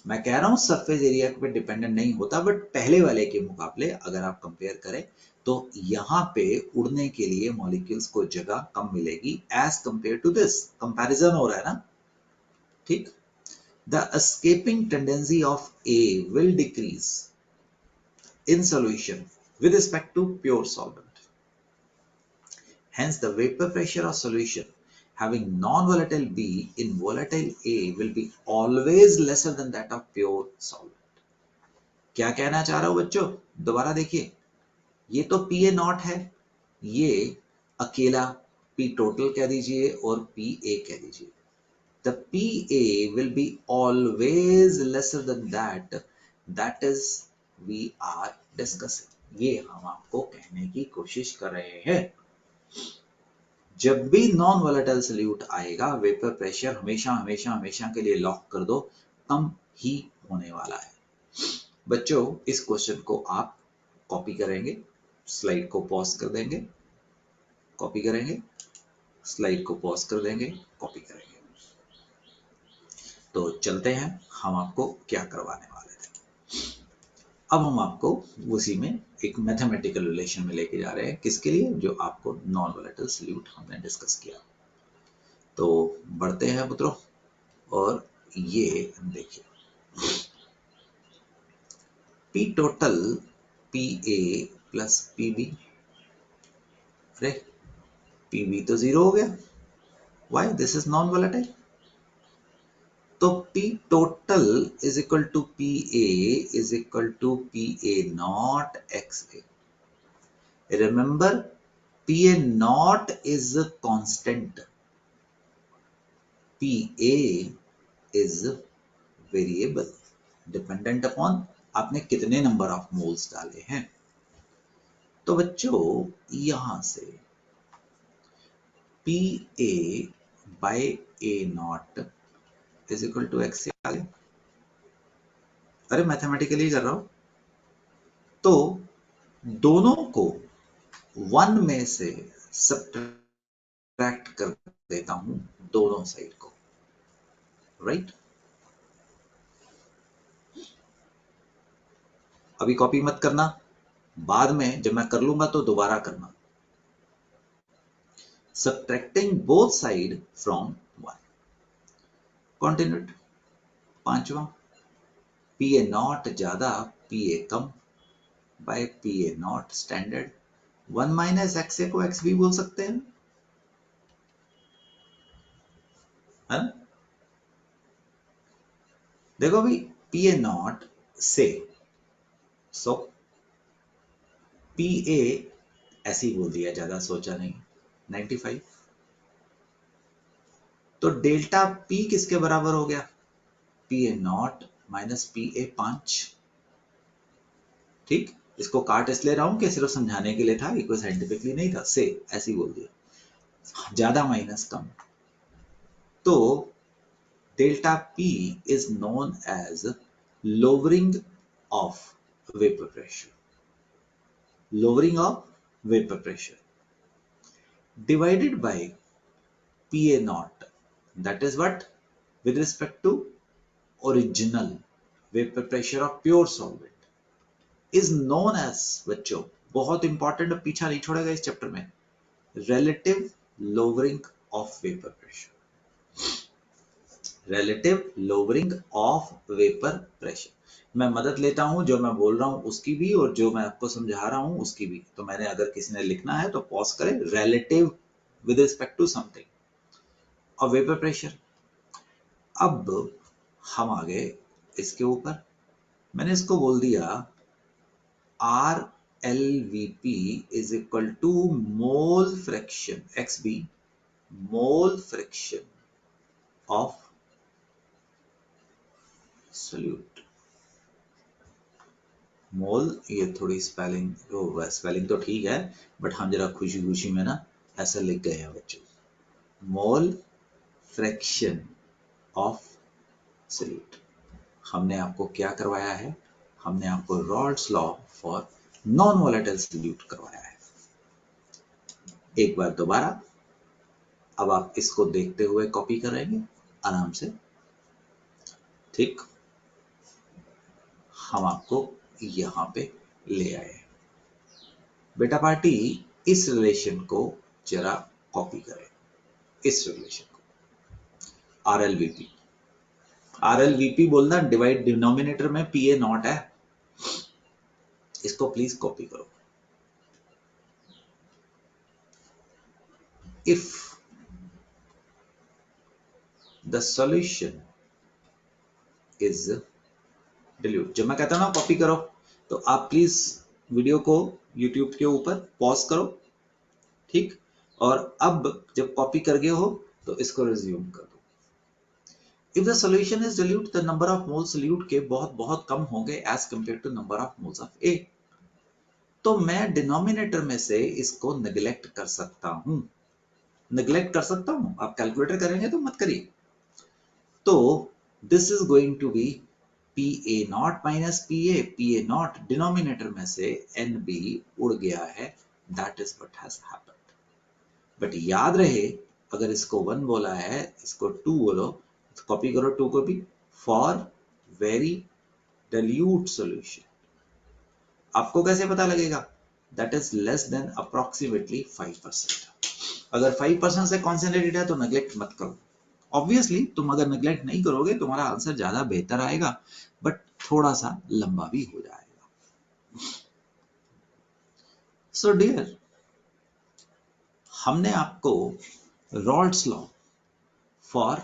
मैं कह रहा हूं सरफेस एरिया पे डिपेंडेंट नहीं होता, बट पहले वाले के मुकाबले अगर आप कंपेयर करें तो यहाँ पे उड़ने के लिए मॉलिक्यूल्स को जगह कम मिलेगी as compare to this. Comparison हो रहा है ना, ठीक। The escaping tendency of A will decrease in solution with respect to pure solvent. Hence, the vapor pressure of solution having non-volatile B in volatile A will be always lesser than that of pure solvent. क्या कहना चाह रहा हूं बच्चों? दोबारा देखिए, ये तो PA नॉट है, ये अकेला P टोटल कह दीजिए और PA कह दीजिए। The PA will be always lesser than that is we are discussing. ये हम आपको कहने की कोशिश कर रहे हैं। जब भी नॉन वोलेटाइल सोल्यूट आएगा, वेपर प्रेशर हमेशा हमेशा हमेशा के लिए लॉक कर दो, कम ही होने वाला है। बच्चों, इस क्वेश्चन को आप कॉपी करेंगे, स्लाइड को पॉज कर देंगे, कॉपी करेंगे, स्लाइड को पॉज कर देंगे, कॉपी करेंगे। तो चलते हैं, हम आपको क्या करवाने वाले थे। अब हम आपको उसी में एक मैथमेटिकल रिलेशन में लेके जा रहे हैं, किसके लिए, जो आपको नॉन वोलेटाइल सॉल्यूट हमने डिस्कस किया। तो बढ़ते हैं पुत्रों, और ये देखिए P total P A plus P B, अरे पी बी तो जीरो हो गया, why, this is non volatile. तो P total is equal to PA is equal to PA naught XA. Remember, PA naught is a constant. PA is variable, dependent upon आपने कितने number of moles डाले हैं। तो बच्चों यहां से PA by A naught is equal to XA आ गया। अरे मैथमेटिकली कर रहा हूं, तो दोनों को 1 में से सब्ट्रैक्ट कर देता हूं, दोनों साइड को, राइट। अभी कॉपी मत करना, बाद में जब मैं कर लूंगा तो दोबारा करना। Subtracting both side from 1, continued. पांचवा, पी ए नॉट ज्यादा पी ए कम by P A naught standard. 1 minus X A को एक्स भी बोल सकते हैं, है ना। देखो भाई, पी ए नॉट से सो पी ए ऐसे ही बोल दिया, ज्यादा सोचा नहीं, 95। तो डेल्टा पी किसके बराबर हो गया, P A naught minus P ए 5। ठीक, इसको काट इसलिए रहा हूं कि सिर्फ समझाने के लिए था, ये कोई साइंटिफिकली नहीं था, से ऐसे ही बोल दिया, ज्यादा माइनस कम। तो delta P is known as lowering of vapour pressure, lowering of vapor pressure divided by PA naught, that is what, with respect to original vapor pressure of pure solvent, is known as, बच्चों बहुत important, पीछा नहीं छोड़ेगा इस chapter में, relative lowering of vapor pressure, relative lowering of vapor pressure। मैं मदद लेता हूं, जो मैं बोल रहा हूं उसकी भी, और जो मैं आपको समझा रहा हूं उसकी भी। तो मैंने, अगर किसी ने लिखना है तो पॉज करें, relative with respect to something और वेपर प्रेशर। अब हम आ गए इसके ऊपर, मैंने इसको बोल दिया R L V P is equal to mole fraction X B, mole fraction of solute. Mole, ये थोड़ी स्पेलिंग, स्पेलिंग तो ठीक है, बट हम जरा खुशी खुशी में ना ऐसा लिख गए हैं बच्चों, मोल फ्रैक्शन ऑफ सोल्यूट। हमने आपको क्या करवाया है, हमने आपको Rawls law for non volatile solute करवाया है। एक बार दोबारा, अब आप इसको देखते हुए कॉपी करेंगे आराम से, ठीक। हम आपको यहां पे ले आए, बेटा पार्टी इस रिलेशन को जरा कॉपी करें, इस रिलेशन को, are L V P. Are L V P बोलना, डिवाइड डिनोमिनेटर में पी ए नॉट है, इसको प्लीज कॉपी करो। If the solution is dilute, जब मैं कहता हूं ना कॉपी करो, तो आप प्लीज वीडियो को YouTube के ऊपर पॉज करो, ठीक। और अब जब कॉपी कर गए हो तो इसको रिज्यूम कर दो। If the solution is dilute, the number of moles solute के बहुत बहुत कम होंगे as compared to number of moles of A। तो मैं डिनोमिनेटर में से इसको नेग्लेक्ट कर सकता हूं, नेग्लेक्ट कर सकता हूं, आप कैलकुलेटर करेंगे तो मत करिए। तो this is going to be P A naught minus P A naught denominator में से एन बी उड़ गया है, that is what has happened. But याद रहे, अगर इसको 1 बोला है, इसको 2 बोलो, तो कॉपी करो 2 को भी, फॉर वेरी dilute solution. आपको कैसे पता लगेगा? That is less than approximately 5%. अगर 5% से कॉन्सेंट्रेटेड है तो नेग्लेक्ट मत करो. ऑब्वियसली तुम अगर नेग्लेक्ट नहीं करोगे तुम्हारा आंसर ज्यादा बेहतर आएगा, बट थोड़ा सा लंबा भी हो जाएगा. सो डियर, हमने आपको Raoult's law for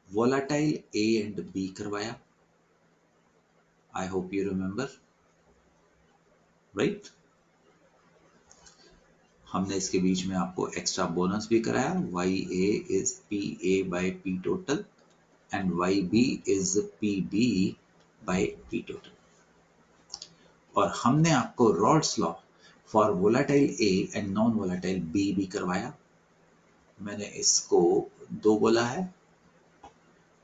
volatile A and B करवाया. I hope you remember, right? हमने इसके बीच में आपको एक्स्ट्रा बोनस भी कराया. Y A is P A by P total and Y B is P B by P total. और हमने आपको Raoult's law for volatile A and non volatile B भी करवाया. मैंने इसको 2 बोला है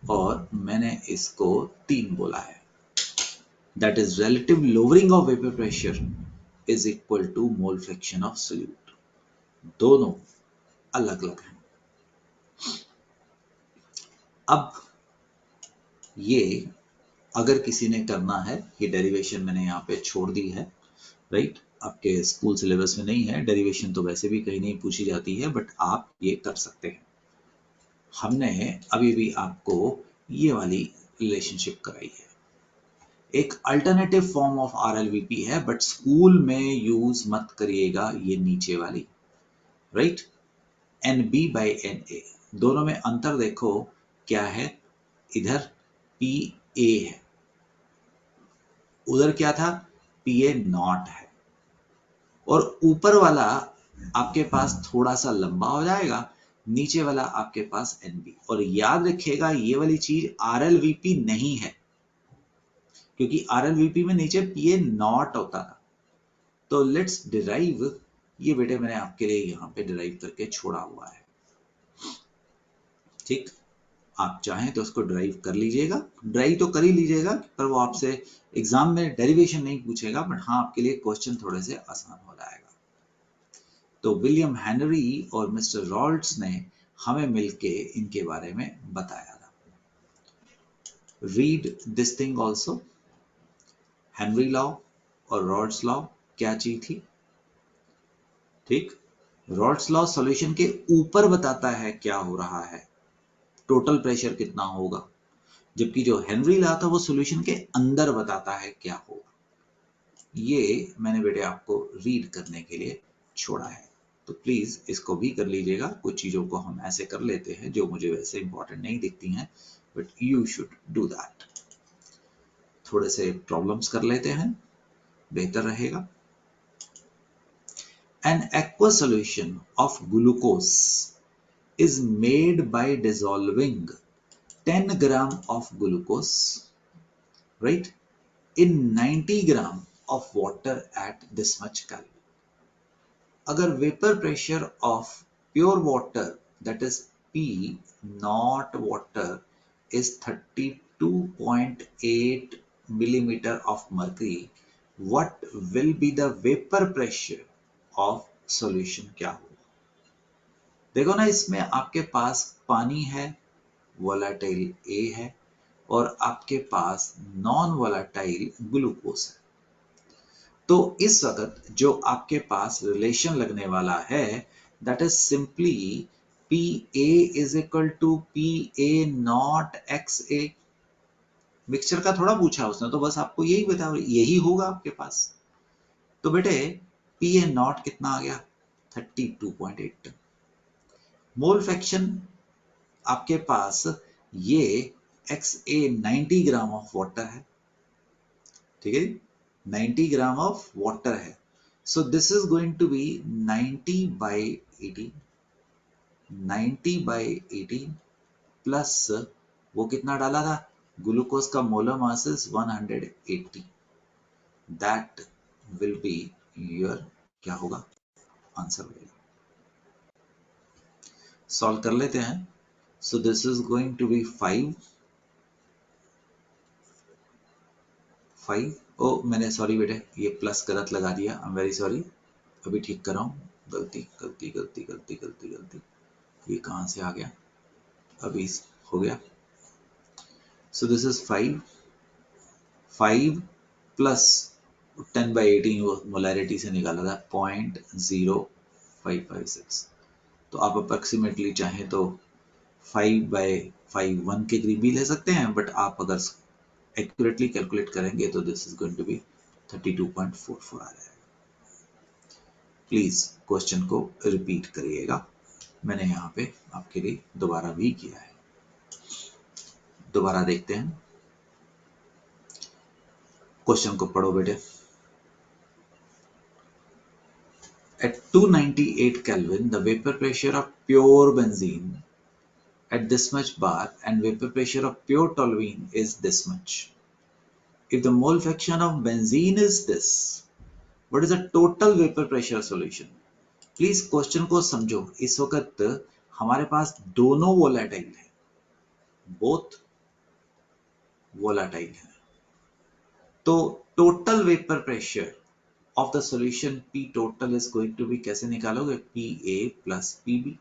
और मैंने इसको 3 बोला है. That is relative lowering of vapour pressure is equal to mole fraction of solute. दोनों अलग अलग हैं. अब ये अगर किसी ने करना है, ये डेरिवेशन मैंने यहाँ पे छोड़ दी है, राइट? आपके स्कूल सिलेबस में नहीं है डेरिवेशन, तो वैसे भी कहीं नहीं पूछी जाती है, बट आप ये कर सकते हैं. हमने अभी भी आपको ये वाली रिलेशनशिप कराई है. एक अल्टरनेटिव फॉर्म ऑफ आरएलवीपी है, बट स्कूल में यूज मत करिएगा ये नीचे वाली, right? N B by N A, दोनों में अंतर देखो क्या है. इधर पी ए है, उधर क्या था? पी ए नॉट है. और ऊपर वाला आपके पास थोड़ा सा लंबा हो जाएगा, नीचे वाला आपके पास एन बी. और याद रखिएगा ये वाली चीज आरएलवीपी नहीं है, क्योंकि आरएलवीपी में नीचे पी ए नॉट होता था. तो लेट्स डिराइव, ये बेटे मैंने आपके लिए यहाँ पे डिराइव करके छोड़ा हुआ है, ठीक? आप चाहें तो उसको ड्राइव कर लीजिएगा, ड्राइव तो कर ही लीजिएगा, पर वो आपसे एग्जाम में डेरिवेशन नहीं पूछेगा, बट हाँ आपके लिए क्वेश्चन थोड़े से आसान हो जाएगा. तो विलियम हेनरी और मिस्टर रॉल्ड्स ने हमें मिलके इनके बारे में बताया था. Read this thing also. Henry law और रॉल्ड्स लॉ क्या चीज थी? ठीक, रॉल्ड्स लॉ सॉल्यूशन के ऊपर बताता है क्या हो रहा है, टोटल प्रेशर कितना होगा, जबकि जो हेनरी लॉ था वो सॉल्यूशन के अंदर बताता है क्या होगा. ये मैंने बेटे आपको रीड करने के लिए छोड़ा है, तो प्लीज इसको भी कर लीजिएगा. कुछ चीजों को हम ऐसे कर लेते हैं जो मुझे वैसे इंपॉर्टेंट नहीं दिखती हैं, but you should do that. थोड़े से प्रॉब्लम्स कर लेते हैं, बेहतर रहेगा. An aqueous solution of glucose is made by dissolving 10 gram of glucose, right, in 90 gram of water at this much Kelvin. अगर vapor pressure of pure water, that is P not water, is 32.8 millimeter of mercury, what will be the vapor pressure of solution? क्या होगा? देखो ना, इसमें आपके पास पानी है, volatile ए है, और आपके पास नॉन वोलाटाइल ग्लूकोज है. तो इस वक्त जो आपके पास रिलेशन लगने वाला है, that is simply P A is equal to P A naught X A. Mixture का थोड़ा पूछा उसने, तो बस आपको यही बता, यही होगा आपके पास. तो बेटे पी ए नॉट कितना आ गया? 32.8. मोल फ्रैक्शन आपके पास ये X A 90 gram of water है, ठीक है, 90 ग्राम ऑफ वाटर है. So this is going to be 90/18, 90/18 plus वो कितना डाला था? ग्लूकोज का molar mass is 180. That will be your क्या होगा? आंसर होगा. सॉल्व कर लेते हैं. So this is going to be 5. Oh मैंने सॉरी बेटे, ये प्लस गलत लगा दिया, आई एम वेरी सॉरी, अभी ठीक कर रहा हूँ. गलती गलती गलती गलती गलती गलती, ये कहाँ से आ गया, अभी हो गया। सो दिस इज 5 प्लस 10/18 मोलैरिटी से निकाला था 0.0556। तो आप अप्रोक्सीमेटली चाहें तो 5/5 1 के करीब भी ले सकते हैं, बट आप अगर एक्यूरेटली कैलकुलेट करेंगे तो this is going to be 32.44 आ रहा है। प्लीज क्वेश्चन को रिपीट करिएगा, मैंने यहाँ पे आपके लिए दोबारा भी किया है। दोबारा देखते हैं, क्वेश्चन को पढ़ो बेटे। At 298 Kelvin, the vapor pressure of pure benzene at this much bar and vapor pressure of pure toluene is this much. If the mole fraction of benzene is this, what is the total vapor pressure solution? Please question को समझो। इस वक्त हमारे पास दोनों volatile है, both volatile है, तो total vapour pressure of the solution P total is going to be, कैसे निकालोगे, PA plus PB।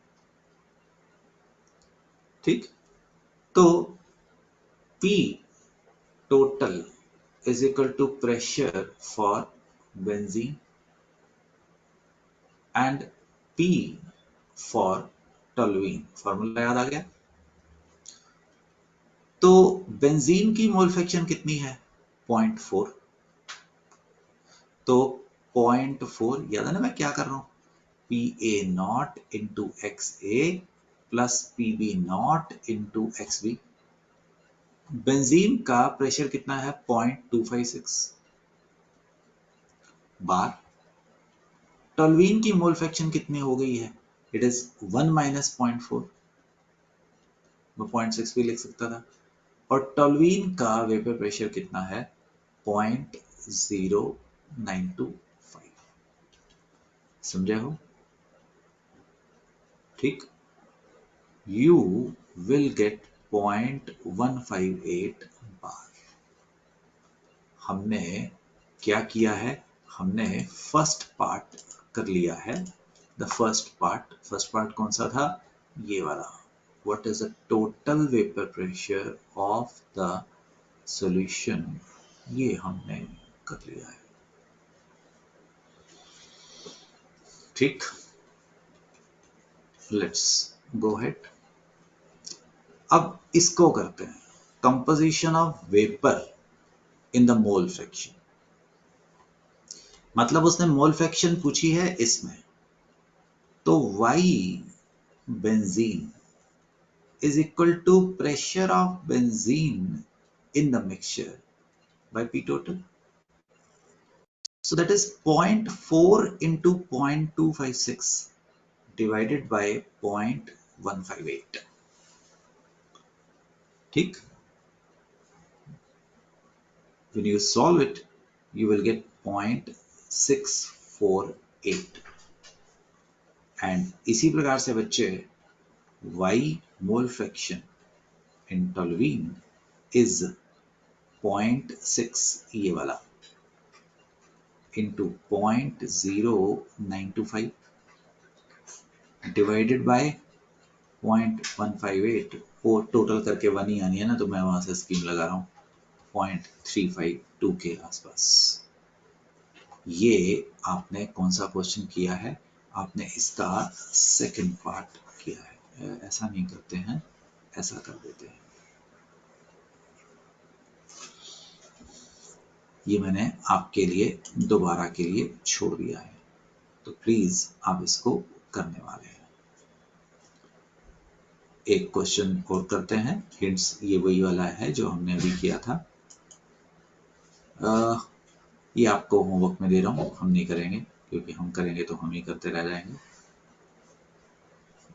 ठीक, तो P total is equal to pressure for benzene and P for toluene। Formula याद आ गया। तो बेंजीन की मोल फ्रैक्शन कितनी है, 0.4। तो 0.4 याद है ना मैं क्या कर रहा हूं, PA0 into XA plus PB0 into XB। Benzene का प्रेशर कितना है, 0.256 बार। टॉल्यूइन की मोल फ्रैक्शन कितनी हो गई है, इट इज 1 माइनस 0.4, मैं 0.6 भी लिख सकता था। और टॉल्यूइन का वेपर प्रेशर कितना है, 0.0925। समझे हो, ठीक। यू विल गेट 0.158 बार। हमने क्या किया है, हमने फर्स्ट पार्ट कर लिया है। द फर्स्ट पार्ट कौन सा था, ये वाला, what is the total vapour pressure of the solution, ये हमने कर लिया है। ठीक, लेट्स गो हेड। अब इसको करते हैं, composition of vapour in the mole fraction. मतलब उसने मोल फ्रैक्शन पूछी है इसमें, तो Y benzene is equal to pressure of benzene in the mixture by P total. So that is 0.4 into 0.256 divided by 0.158. ठीक, when you solve it, you will get 0.648. And इसी प्रकार से बच्चे Y mole fraction in toluene is 0.6 ये वाला into 0.0925 divided by 0.158। वो total करके 1 ही आनी है ना, तो मैं वहां से स्कीम लगा रहा हूँ 0.352 के आसपास। ये आपने कौन सा क्वेश्चन किया है, आपने इसका सेकंड पार्ट किया है। ऐसा नहीं करते हैं, ऐसा कर देते हैं। ये मैंने आपके लिए दोबारा के लिए छोड़ दिया है, तो प्लीज आप इसको करने वाले हैं। एक क्वेश्चन और करते हैं, हिंट्स ये वही वाला है जो हमने अभी किया था। ये आपको होमवर्क में दे रहा हूँ, हम नहीं करेंगे क्योंकि हम करेंगे तो हम ही करते रह जाएंगे।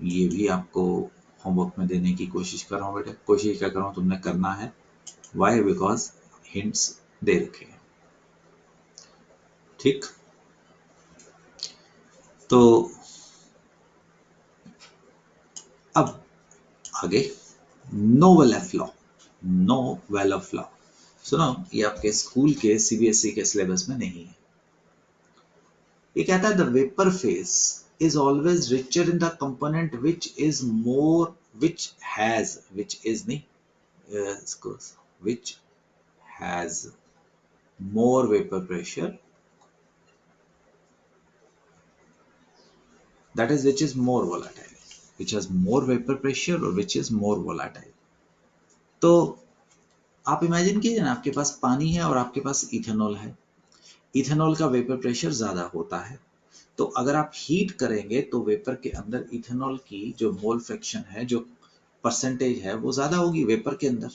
ये भी आपको होमवर्क में देने की कोशिश कर रहा हूँ बेटे, कोशिश क्या कर रहा हूँ, तुमने करना है। वाई, बिकॉज हिंट्स दे रखे हैं। ठीक, तो अब आगे नोवेलेफ लॉ सुनो, ये आपके स्कूल के सीबीएसई के सिलेबस में नहीं है। ये कहता है the vapour phase is always richer in the component which is more, which is नहीं, इसको which has more vapor pressure, that is which is more volatile, which has more vapor pressure or which is more volatile. तो आप imagine कीजिए ना, आपके पास पानी है और आपके पास इथेनॉल है। इथेनॉल का वेपर प्रेशर ज्यादा होता है, तो अगर आप हीट करेंगे तो वेपर के अंदर इथेनॉल की जो मोल फ्रैक्शन है, जो परसेंटेज है, वो ज्यादा होगी वेपर के अंदर।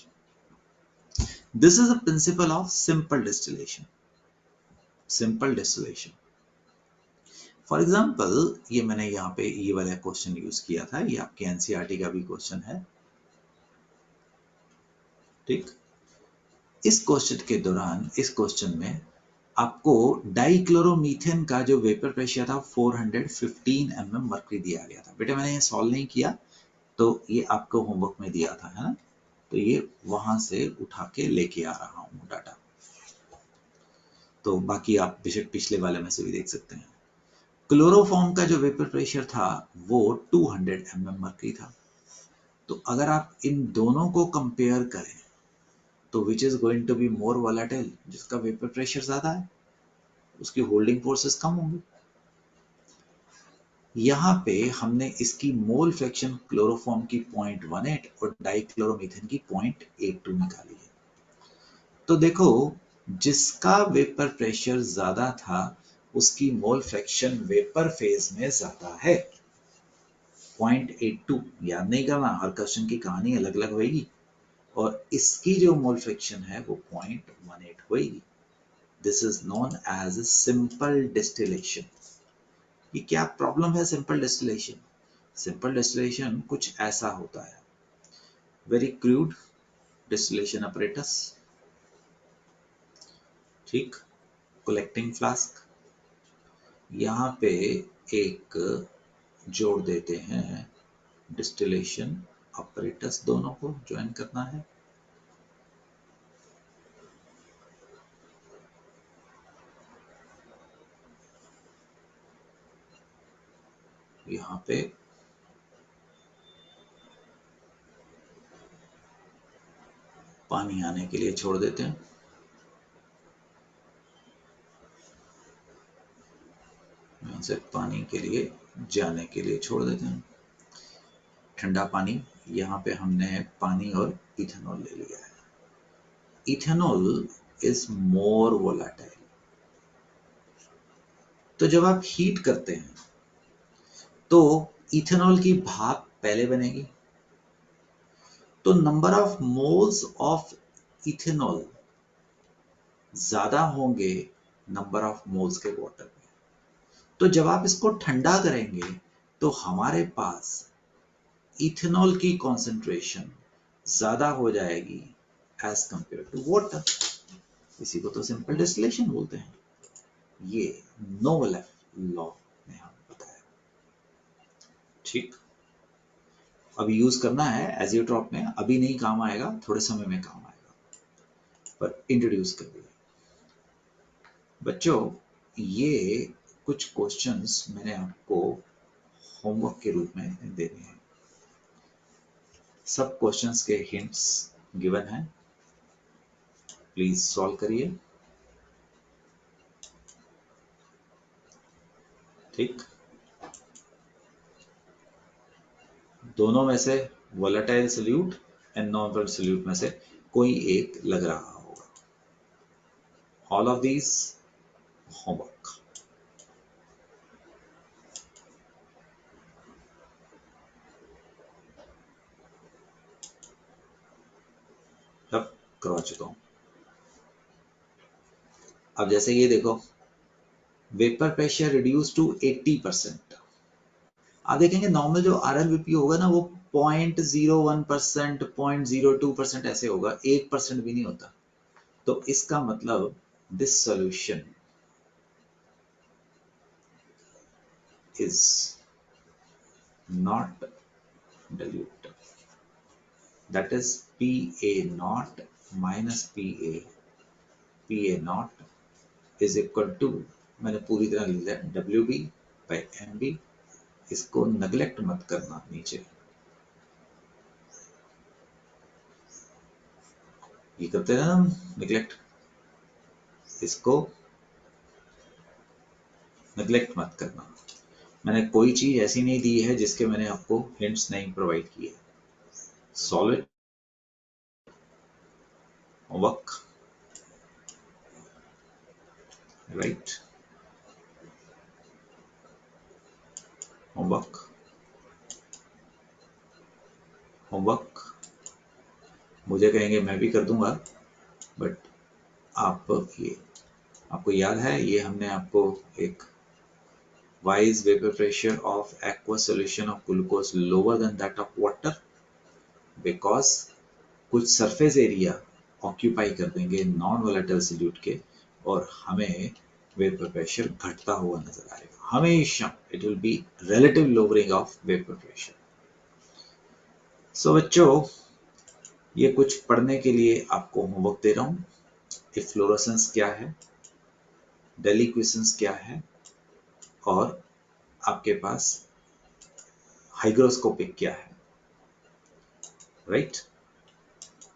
This is a principle of simple distillation. Simple distillation, for example, ये मैंने यहाँ पे ये वाला क्वेश्चन यूज किया था, ये आपके एनसीईआरटी का भी क्वेश्चन है, ठीक। इस क्वेश्चन के दौरान, इस क्वेश्चन में आपको डाइक्लोरोमीथेन का जो वेपर प्रेशर था 415 mm मर्क्यूरी दिया गया था। बेटा मैंने ये सॉल्व नहीं किया, तो ये आपको होमवर्क में दिया था, है ना, तो ये वहां से उठा के लेके आ रहा हूँ डाटा, तो बाकी आप बेशक पिछले वाले में से भी देख सकते हैं। क्लोरोफॉर्म का जो वेपर प्रेशर था वो 200 mm मर्क्यूरी था। तो अगर आप इन दोनों को कंपेयर करें तो which is going to be more volatile, जिसका वेपर प्रेशर ज्यादा है उसकी होल्डिंग फोर्सेस कम होंगी। यहाँ पे हमने इसकी मोल फ्रैक्शन क्लोरोफॉर्म की 0.18 और डाइक्लोरोमीथेन की 0.82 निकाली है। तो देखो, जिसका वेपर प्रेशर ज्यादा था उसकी मोल फ्रैक्शन वेपर फेज में ज्यादा है, 0.82। याद नहीं करना, हर क्वेश्चन की कहानी अलग अलग होगी, और इसकी जो मोल फ्रैक्शन है वो 0.18 होगी। This is known as simple distillation. ये क्या प्रॉब्लम है सिंपल डिस्टिलेशन? सिंपल डिस्टिलेशन कुछ ऐसा होता है, वेरी क्रूड डिस्टिलेशन अपरेटस, ठीक, कलेक्टिंग फ्लास्क, यहाँ पे एक जोड़ देते हैं डिस्टिलेशन अपरेटस, दोनों को ज्वाइन करना है। यहाँ पे पानी आने के लिए छोड़ देते हैं, यहाँ से पानी के लिए जाने के लिए छोड़ देते हैं, ठंडा पानी। यहाँ पे हमने पानी और इथेनॉल ले लिया है। Ethanol is more volatile. तो जब आप हीट करते हैं तो इथेनॉल की भाप पहले बनेगी, तो number of moles of ethanol ज्यादा होंगे नंबर ऑफ मोल्स के वाटर में। तो जब आप इसको ठंडा करेंगे तो हमारे पास इथेनॉल की कॉन्सेंट्रेशन ज्यादा हो जाएगी एज कंपेयर टू वाटर। इसी को तो सिंपल डिस्टिलेशन बोलते हैं। ये नोवेल लॉ ने हमें बताया, ठीक। अभी यूज करना है एजियोट्रॉप में, अभी नहीं काम आएगा, थोड़े समय में काम आएगा, पर इंट्रोड्यूस कर दिया। बच्चों, ये कुछ क्वेश्चंस मैंने आपको होमवर्क के रूप में देने हैं। सब क्वेश्चंस के हिंट्स गिवन हैं, प्लीज सॉल्व करिए, ठीक। दोनों में से volatile solute and non volatile solute में से कोई एक लग रहा होगा। All of these homework. अब करवा चुका हूं। अब जैसे ये देखो, वेपर प्रेशर रिड्यूस टू 80%। आप देखेंगे नॉर्मल जो आरएलवीपी होगा ना, वो 0.01%, 0.02% ऐसे होगा, 1% भी नहीं होता। तो इसका मतलब this solution is not dilute, that is PA naught minus PA naught is equal to, मैंने पूरी तरह लिख दिया, WB by MB इसको नेग्लेक्ट मत करना नीचे, ये करते हैं ना नेग्लेक्ट, इसको नेग्लेक्ट मत करना। मैंने कोई चीज ऐसी नहीं दी है जिसके मैंने आपको हिंट्स नहीं प्रोवाइड किए। Solid work, right, homework, homework मुझे कहेंगे मैं भी कर दूंगा, बट आप ये आपको याद है, ये हमने आपको एक wise vapour pressure of aqua solution of glucose lower than that of water, because कुछ सरफेस एरिया ऑक्यूपाई कर देंगे नॉन वोलेटाइल सॉल्यूट के, और हमें वेपर प्रेशर घटता हुआ नजर आएगा हमेशा। It will be relative lowering of vapour pressure. So बच्चों, ये कुछ पढ़ने के लिए आपको होमवर्क दे रहा हूँ। इफ्लोरेसेंस क्या है, डेलिक्वेसेंस क्या है, और आपके पास हाइग्रोस्कोपिक क्या है, राइट।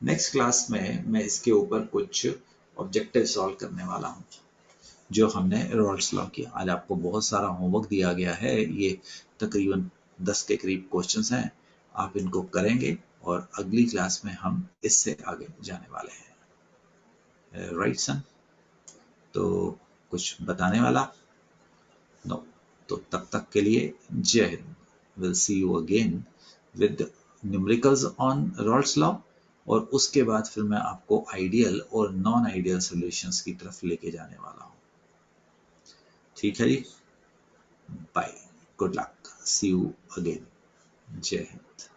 नेक्स्ट क्लास में मैं इसके ऊपर कुछ ऑब्जेक्टिव सॉल्व करने वाला हूँ जो हमने रॉल्स लॉ किया। आज आपको बहुत सारा होमवर्क दिया गया है, ये तकरीबन 10 के करीब क्वेश्चंस हैं, आप इनको करेंगे और अगली क्लास में हम इससे आगे जाने वाले हैं, राइट सन। तो कुछ बताने वाला? नो। तो तब तक के लिए जय Hind. Will see you again with numericals on Rawls law, और उसके बाद फिर मैं आपको आइडियल और नॉन आइडियल सॉल्यूशंस की तरफ लेके जाने वाला हूँ। ठीक है जी, bye, good luck, see you again, जय हिंद।